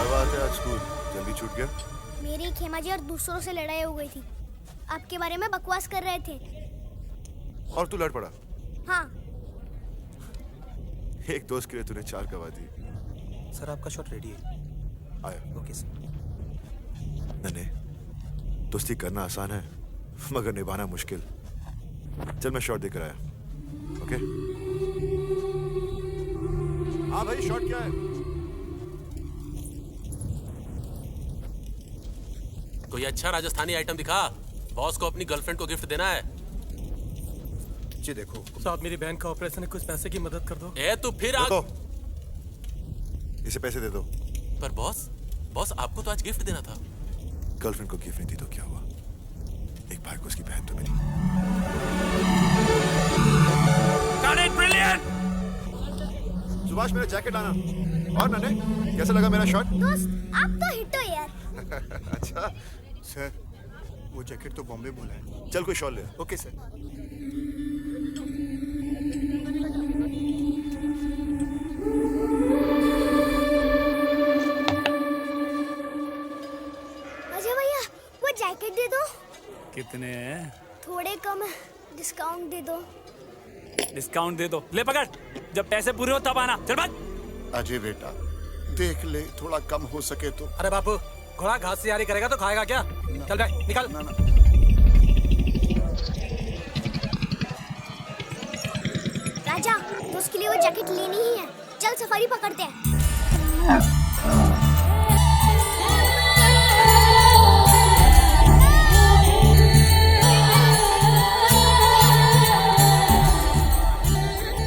बात है, आज स्कूल जल्दी छूट गया? मेरी खेमा जी और दूसरों से लड़ाई हो गई थी। आपके बारे में बकवास कर रहे थे। और तू लड़ पड़ा? हाँ। एक दोस्त के लिए तूने 4 गवा दी। सर आपका शॉट रेडी है। आया। Okay sir. नन्हे, दोस्ती करना आसान है मगर निभाना मुश्किल। चल मैं शॉट देकर आया। ओके? हाँ भाई, शॉट क्या है? अच्छा राजस्थानी आइटम दिखा, बॉस को अपनी गर्लफ्रेंड को गिफ्ट देना है। जी देखो साहब, मेरी बहन का ऑपरेशन है, कुछ पैसे की मदद कर दो। ए तू फिर आ... इसे पैसे दे दो। पर बॉस आपको तो आज गिफ्ट देना था। गर्लफ्रेंड को गिफ्ट नहीं दी तो क्या हुआ? एक भाई को उसकी बहन तो मिली। ब्रिलियंट! सुभाष, मेरा जैकेट लाना। और नन्हे, कैसा लगा मेरा शॉट? दोस्त आप तो हिट हो यार। अच्छा सर, वो जैकेट तो बॉम्बे बोला है। चल कोई शॉल ले। Okay sir. अजय भैया वो जैकेट दे दो। कितने हैं? थोड़े कम है, डिस्काउंट दे दो। डिस्काउंट दे दो। ले पकड़, जब पैसे पूरे हो तब आना। चल भाग। अजय बेटा, देख ले, थोड़ा कम हो सके तो। अरे बापू, घोड़ा घास से यारी करेगा तो खाएगा क्या? चल बैठ, निकल। राजा, तो उसके लिए वो जैकेट लेनी ही है। चल सफारी पकड़ते हैं।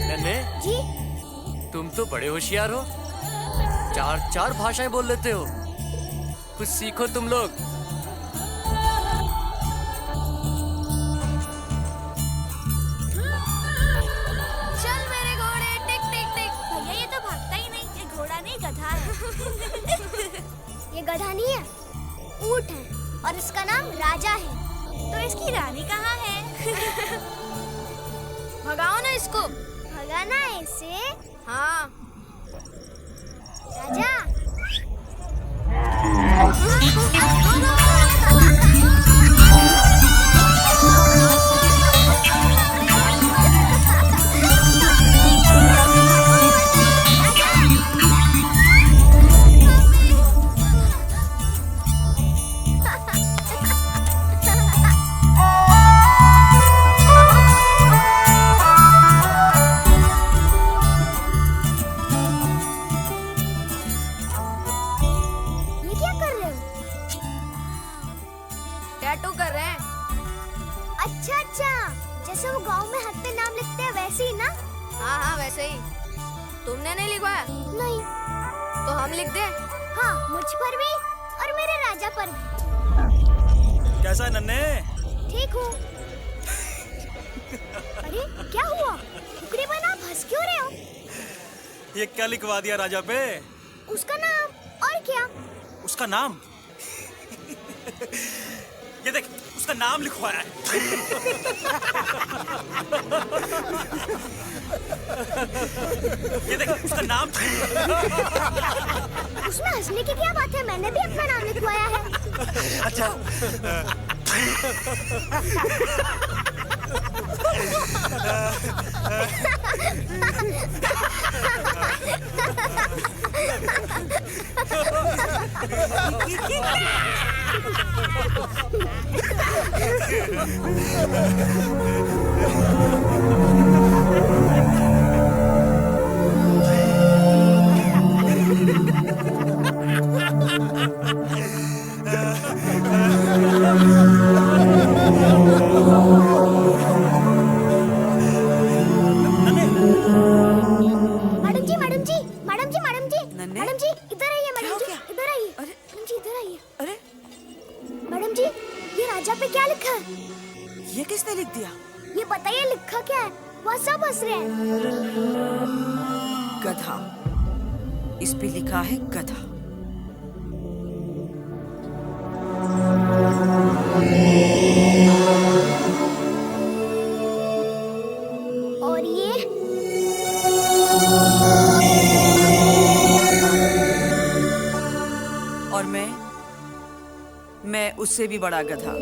नन्हे जी? तुम तो बड़े होशियार हो, चार भाषाएं बोल लेते हो। कुछ सीखो तुम लोग। चल मेरे घोड़े, टिक टिक टिक। भैया ये तो भागता ही नहीं, ये घोड़ा नहीं गधा है। ये गधा नहीं है, ऊंट है और इसका नाम राजा है। तो इसकी रानी कहाँ है? भगाओ ना इसको। भगाना है इसे? हाँ। राजा। टैटू कर रहे हैं। अच्छा, जैसे वो गांव में हाथ पे नाम लिखते हैं वैसे ही ना? हाँ वैसे ही। तुमने नहीं लिखवाया? नहीं। तो हम लिख दें? हाँ, मुझ पर भी और मेरे राजा पर भी। कैसा है नन्हे? ठीक हूँ। अरे क्या हुआ? टुकड़े बना हंस क्यों रहे हो? ये क्या लिखवा दिया राजा पे? उसका नाम। और क्या? उसका नाम? ये देख, उसका नाम लिखवाया है। ये देख, उसका नाम। उसमें हंसने की क्या बात है? मैंने भी अपना नाम लिखवाया है। अच्छा। मैडम जी इधर आइए। मैडम जी इधर आइए। अरे मैडम जी इधर आइए। अरे मैडम जी, ये राजा पे क्या लिखा है? ये किसने लिख दिया? ये बताइए लिखा क्या है? वहाँ सब हंस रहे हैं। गधा। इस पे लिखा है गधा। और ये और मैं उससे भी बड़ा गधा।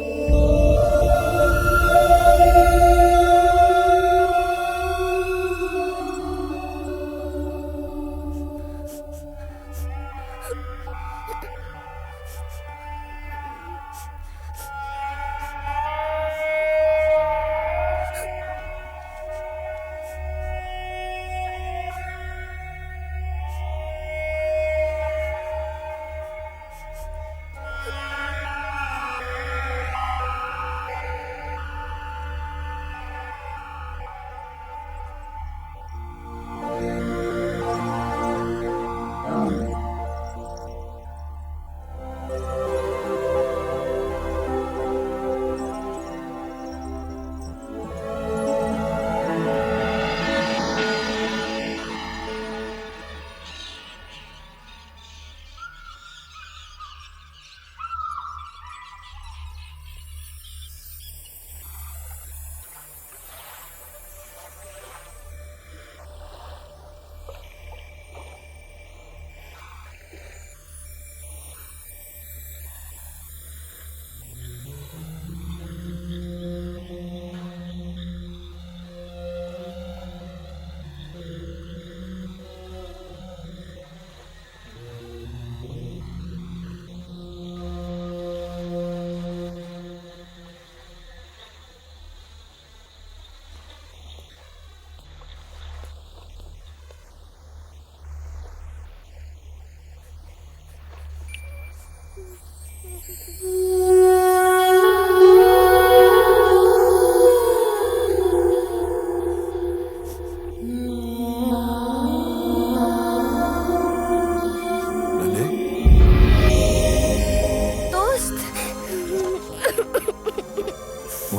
मोहन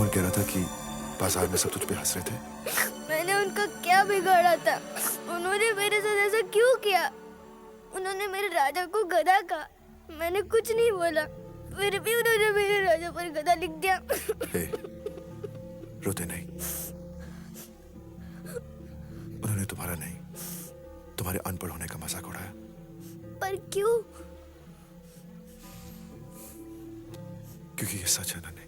कह रहा था कि बाजार में सब तुझ पे हंस रहे थे। मैंने उनका क्या बिगाड़ा था? उन्होंने मेरे साथ ऐसा क्यों किया? उन्होंने मेरे राजा को गधा कहा। मैंने कुछ नहीं बोला, फिर भी उन्होंने मेरे राजा पर गधा लिख दिया। हे, रोते नहीं। उन्होंने तुम्हारा नहीं, तुम्हारे अनपढ़ होने का मजाक उड़ाया। पर क्यों? क्योंकि ये सच है नन्हे।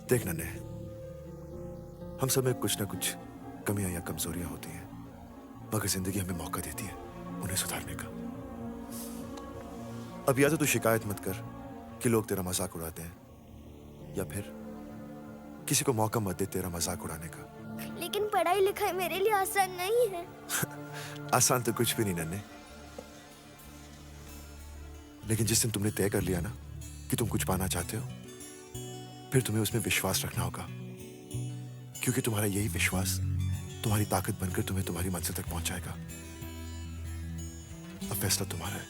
देख नन्हे, हम सब में कुछ ना कुछ कमियां या कमजोरियां होती हैं, मगर जिंदगी हमें मौका देती है उन्हें सुधारने का। अब या तो तू शिकायत मत कर कि लोग तेरा मजाक उड़ाते हैं, या फिर किसी को मौका मत दे तेरा मजाक उड़ाने का। लेकिन पढ़ाई लिखाई मेरे लिए आसान नहीं है। आसान तो कुछ भी नहीं नन्हे, लेकिन जिस दिन तुमने तय कर लिया ना कि तुम कुछ पाना चाहते हो, फिर तुम्हें उसमें विश्वास रखना होगा, क्योंकि तुम्हारा यही विश्वास तुम्हारी ताकत बनकर तुम्हें तुम्हारी मंजिल तक पहुंचाएगा। अब फैसला तुम्हारा है।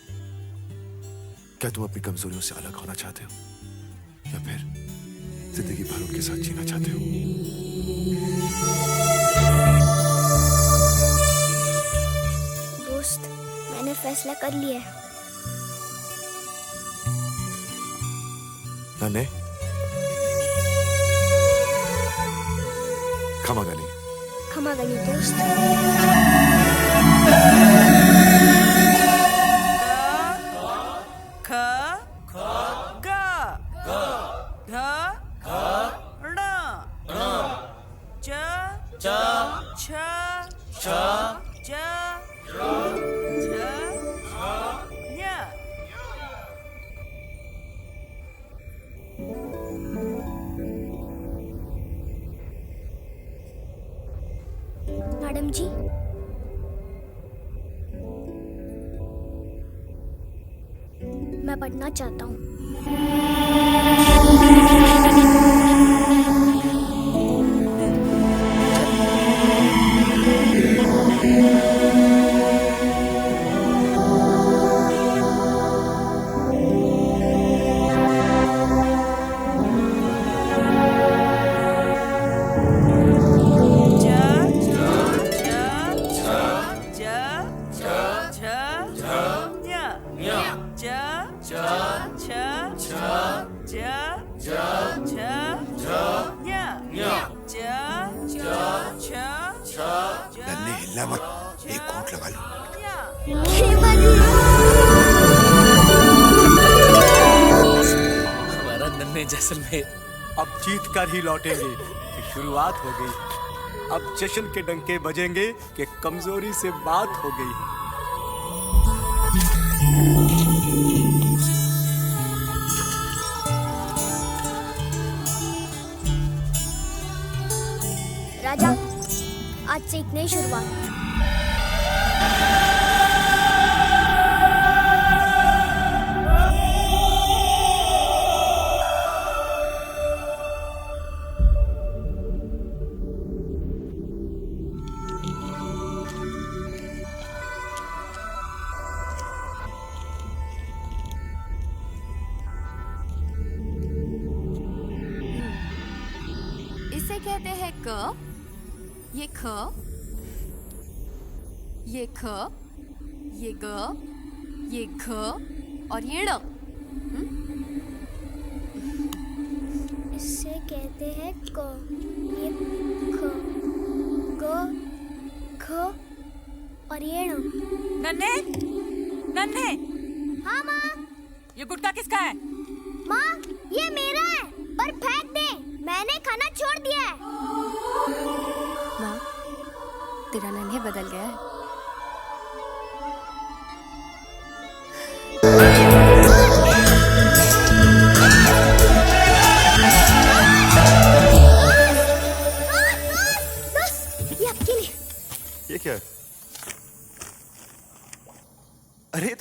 क्या तुम अपनी कमजोरियों से अलग होना चाहते हो, या फिर जिंदगी भर उनके साथ जीना चाहते हो? दोस्त, मैंने फैसला कर लिया है। नन्हे, क्षमा गनी। क्षमा गनी दोस्त। ख ग ध ण च छ ज य। मैडम जी, मैं पढ़ना चाहता हूँ। नन्हे, हिलना मत, एक घूंट लगा लो। हमारा नन्हे जैसलमेर अब जीत कर ही लौटेंगे कि शुरुआत हो गई। अब जश्न के डंके बजेंगे कि कमजोरी से बात हो गई। राजा, आज से एक नई शुरुआत। इसे कहते हैं क, ये ख, ये ख, ये ग, ये घ और ये ड़। इसे कहते हैं क, ये ख, ग, ख और ये ण। नन्हे, नन्हे। हाँ माँ। ये गुटखा किसका है? माँ, ये मेरा है, पर फेंक दे, मैंने खाना छोड़ दिया है। माँ, तेरा नन्हे बदल गया है। ये आपके लिए। ये क्या है?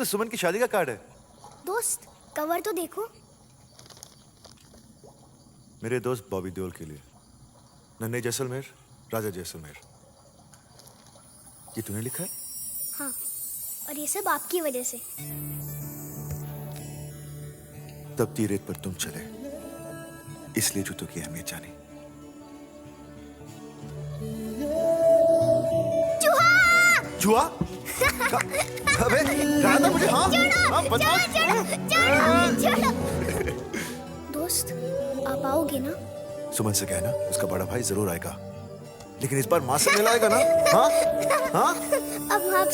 सुमन की शादी का कार्ड है। दोस्त कवर तो देखो। मेरे दोस्त बॉबी देओल के लिए, नन्हे जैसलमेर, राजा जैसलमेर। ये तूने लिखा है? हाँ, और ये सब आपकी वजह से। तपती रेत पर तुम चले, इसलिए जूतों की अहमियत जानी। जुआ? अबे राधा मुझे हाँ दोस्त आप आओगे ना? सुमन से कहना उसका बड़ा भाई जरूर आएगा, लेकिन इस बार माँ से मिल आएगा ना? हाँ हाँ। अब आप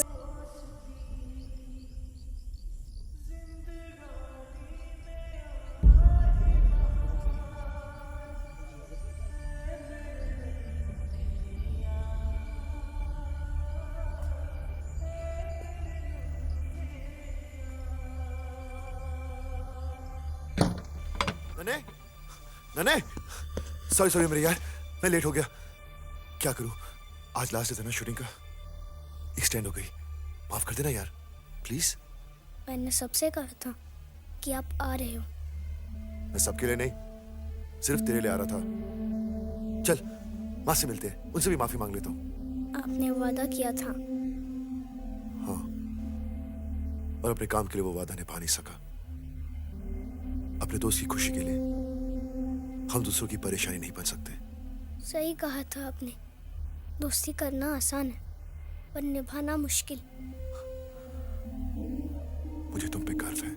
नने, सॉरी मेरे यार, मैं लेट हो गया। क्या करूं, आज लास्ट है ना शूटिंग का, एक्सटेंड हो गई। माफ कर देना यार, प्लीज। मैंने सबसे कहा था कि आप आ रहे हो। मैं सबके लिए नहीं, सिर्फ तेरे लिए आ रहा था। चल माँ से मिलते हैं, उनसे भी माफी मांग लेता हूँ। आपने वादा किया था। हाँ, और अपने काम के लिए वो वादा निभा नहीं सका। अपने दोस्त की खुशी के लिए हम दूसरों की परेशानी नहीं बन सकते। सही कहा था आपने, दोस्ती करना आसान है पर निभाना मुश्किल। मुझे तुम पे गर्व है,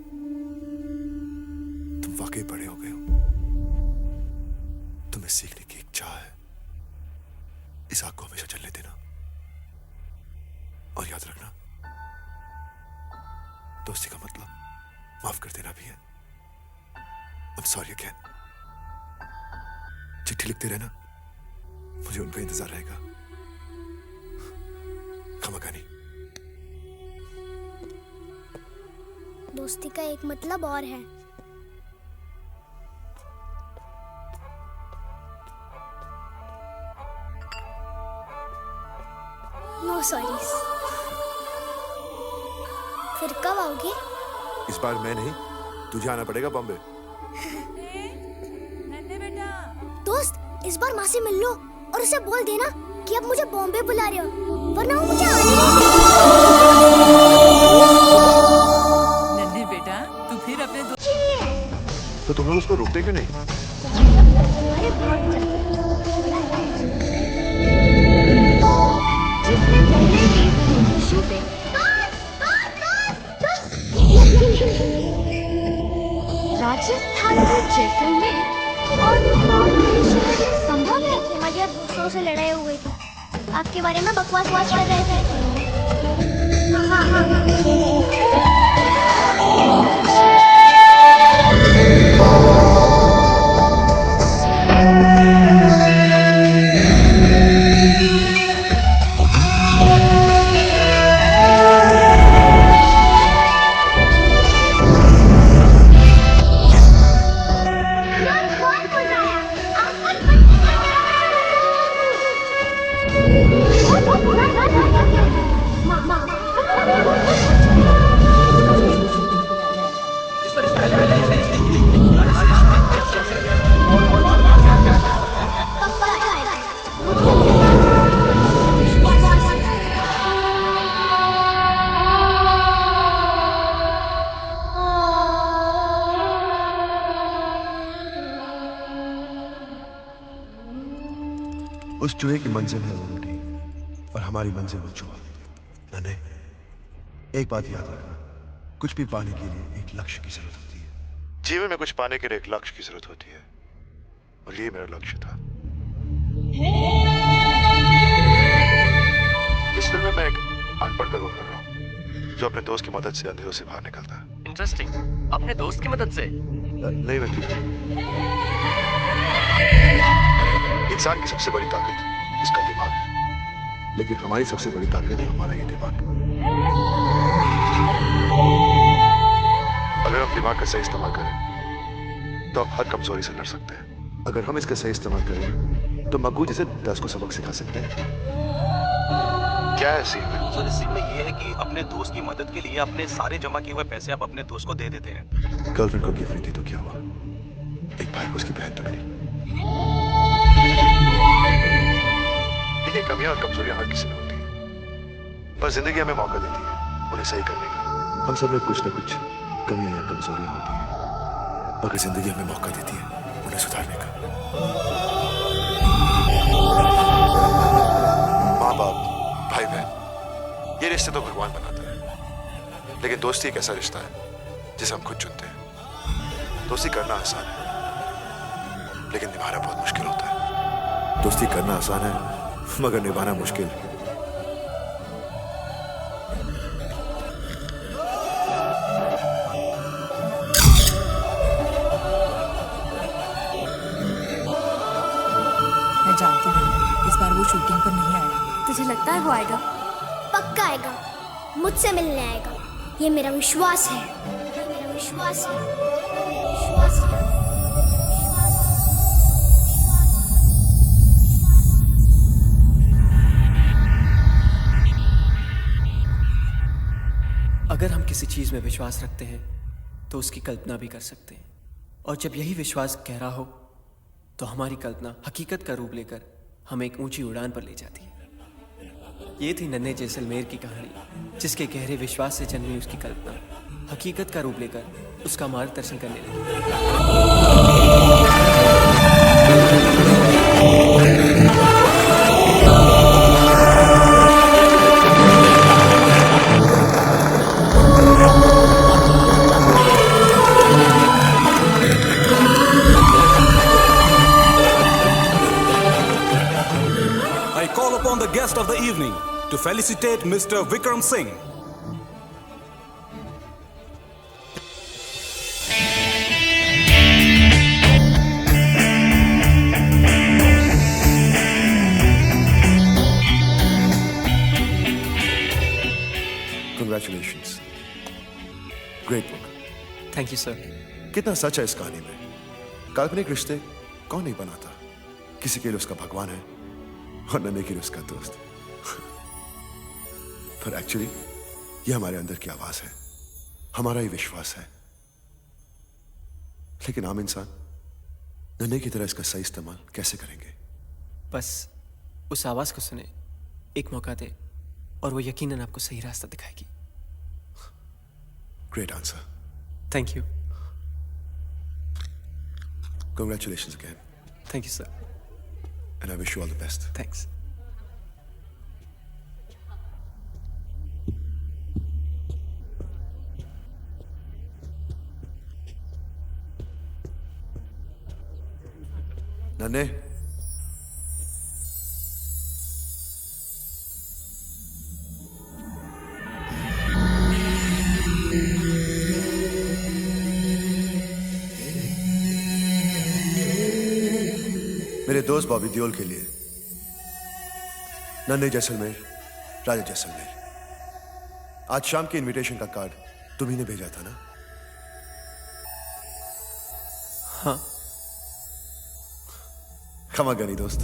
तुम वाकई बड़े हो गए हो। तुम्हें सीखने की एक चाह है, इस आग को हमेशा जलने देना। और याद रखना, दोस्ती का मतलब माफ कर देना भी है। I'm sorry again। चिट्ठी लिखते रहना, मुझे उनका इंतजार रहेगा। खमाकानी। दोस्ती का एक मतलब और है। No sorries. फिर कब आओगे? इस बार मैं नहीं, तुझे आना पड़ेगा बॉम्बे। दोस्त इस बार माँ से मिल लो और उसे बोल देना कि अब मुझे बॉम्बे बुला रहे हो, वरना वो मुझे आने नहीं देगा। नन्हे बेटा, तू फिर अपने तो तुम लोग उसको रोकते क्यों नहीं? राजस्थान के जैसलमेर और संभव है कि मुझे दूसरों से लड़ाई हो गई थी। आपके बारे में बकवास कर रहे थे। उस चूहे की मंजिल है वो रोटी और हमारी मंजिल वो चूहा। नन्हे, एक बात याद रखना, कुछ भी पाने के लिए एक लक्ष्य की जरूरत होती है। जीवन में कुछ पाने के लिए एक लक्ष्य की जरूरत होती है, और ये मेरा लक्ष्य था। इस फिल्म में मैं एक अनपढ़ का रोल कर रहा हूँ, जो अपने दोस्त की मदद से अंधेरों से बाहर निकलता है। इंटरेस्टिंग। अपने दोस्त की मदद से? नहीं वकील, इंसान की सबसे बड़ी ताकत इसका दिमाग है, लेकिन हमारी सबसे बड़ी ताकत है हमारा ये दिमाग। अगर हम दिमाग का सही इस्तेमाल करें तो हम हर कमजोरी से लड़ सकते हैं। अगर हम इसका सही इस्तेमाल करें तो मग्गू जैसे 10 को सबक सिखा सकते हैं। क्या है सीन में? सर, इस सीन में ये है कि अपने दोस्त की मदद के लिए अपने सारे जमा किए हुए पैसे आप अपने दोस्त को दे देते हैं। गर्लफ्रेंड को गिफ्ट नहीं दी तो क्या हुआ? एक भाई को उसकी बहन तो मिली। देखिए, कमियां और कमजोरियां हर किसी में होती हैं, पर जिंदगी हमें मौका देती है उन्हें सही करने का। हम सब में कुछ ना कुछ कमियां या कमजोरियां होती हैं, मगर जिंदगी हमें मौका देती है उन्हें सुधारने का। माँ बाप, भाई बहन, ये रिश्ते तो भगवान बनाता है, लेकिन दोस्ती एक ऐसा रिश्ता है जिसे हम खुद चुनते हैं। दोस्ती करना आसान है, लेकिन निभाना बहुत मुश्किल होता है। दोस्ती करना आसान है, मगर निभाना मुश्किल। मैं जानती हूँ इस बार वो शूटिंग पर नहीं आएगा। तुझे लगता है वो आएगा? पक्का आएगा, मुझसे मिलने आएगा, ये मेरा विश्वास है। ये मेरा विश्वास है। विश्वास है। अगर हम किसी चीज में विश्वास रखते हैं तो उसकी कल्पना भी कर सकते हैं, और जब यही विश्वास गहरा हो तो हमारी कल्पना हकीकत का रूप लेकर हमें एक ऊंची उड़ान पर ले जाती है। ये थी नन्हे जैसलमेर की कहानी, जिसके गहरे विश्वास से जन्मी उसकी कल्पना हकीकत का रूप लेकर उसका मार्गदर्शन करने लगी। I call upon the guest of the evening to felicitate Mr. Vikram Singh. Congratulations. Great book. Thank you sir. कितना सच है इस कहानी में। काल्पनिक रिश्ते कौन नहीं बनाता? किसी के लिए उसका भगवान है और नन्हे के लिए उसका दोस्त। पर एक्चुअली ये हमारे अंदर की आवाज है, हमारा ही विश्वास है। लेकिन आम इंसान नन्हे की तरह इसका सही इस्तेमाल कैसे करेंगे? बस उस आवाज को सुने, एक मौका दे, और वो यकीनन आपको सही रास्ता दिखाएगी। Great answer. Thank you. Congratulations again. Thank you sir. And I wish you all the best. Thanks. नन्हे, मेरे दोस्त बॉबी देओल के लिए नन्हे जैसलमेर, राजा जैसलमेर। आज शाम के इनविटेशन का कार्ड तुम्ही ने भेजा था ना? हाँ। खमागनी दोस्त।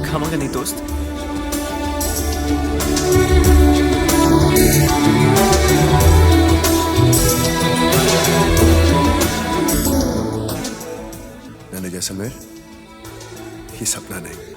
खमागनी दोस्त। नन्हे जैसलमेर, ये सपना नहीं।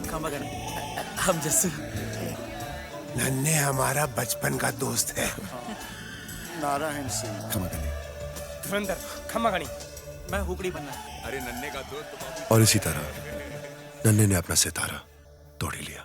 खमागनी। हम जैसे नन्हे हमारा बचपन का दोस्त है। नारायण सिंह। खमागनी। धुरंधर। खमागनी। मैं हुकड़ी बनना। अरे नन्हे का दोस्त। और इसी तरह नन्हे ने अपना सितारा तोड़ ही लिया।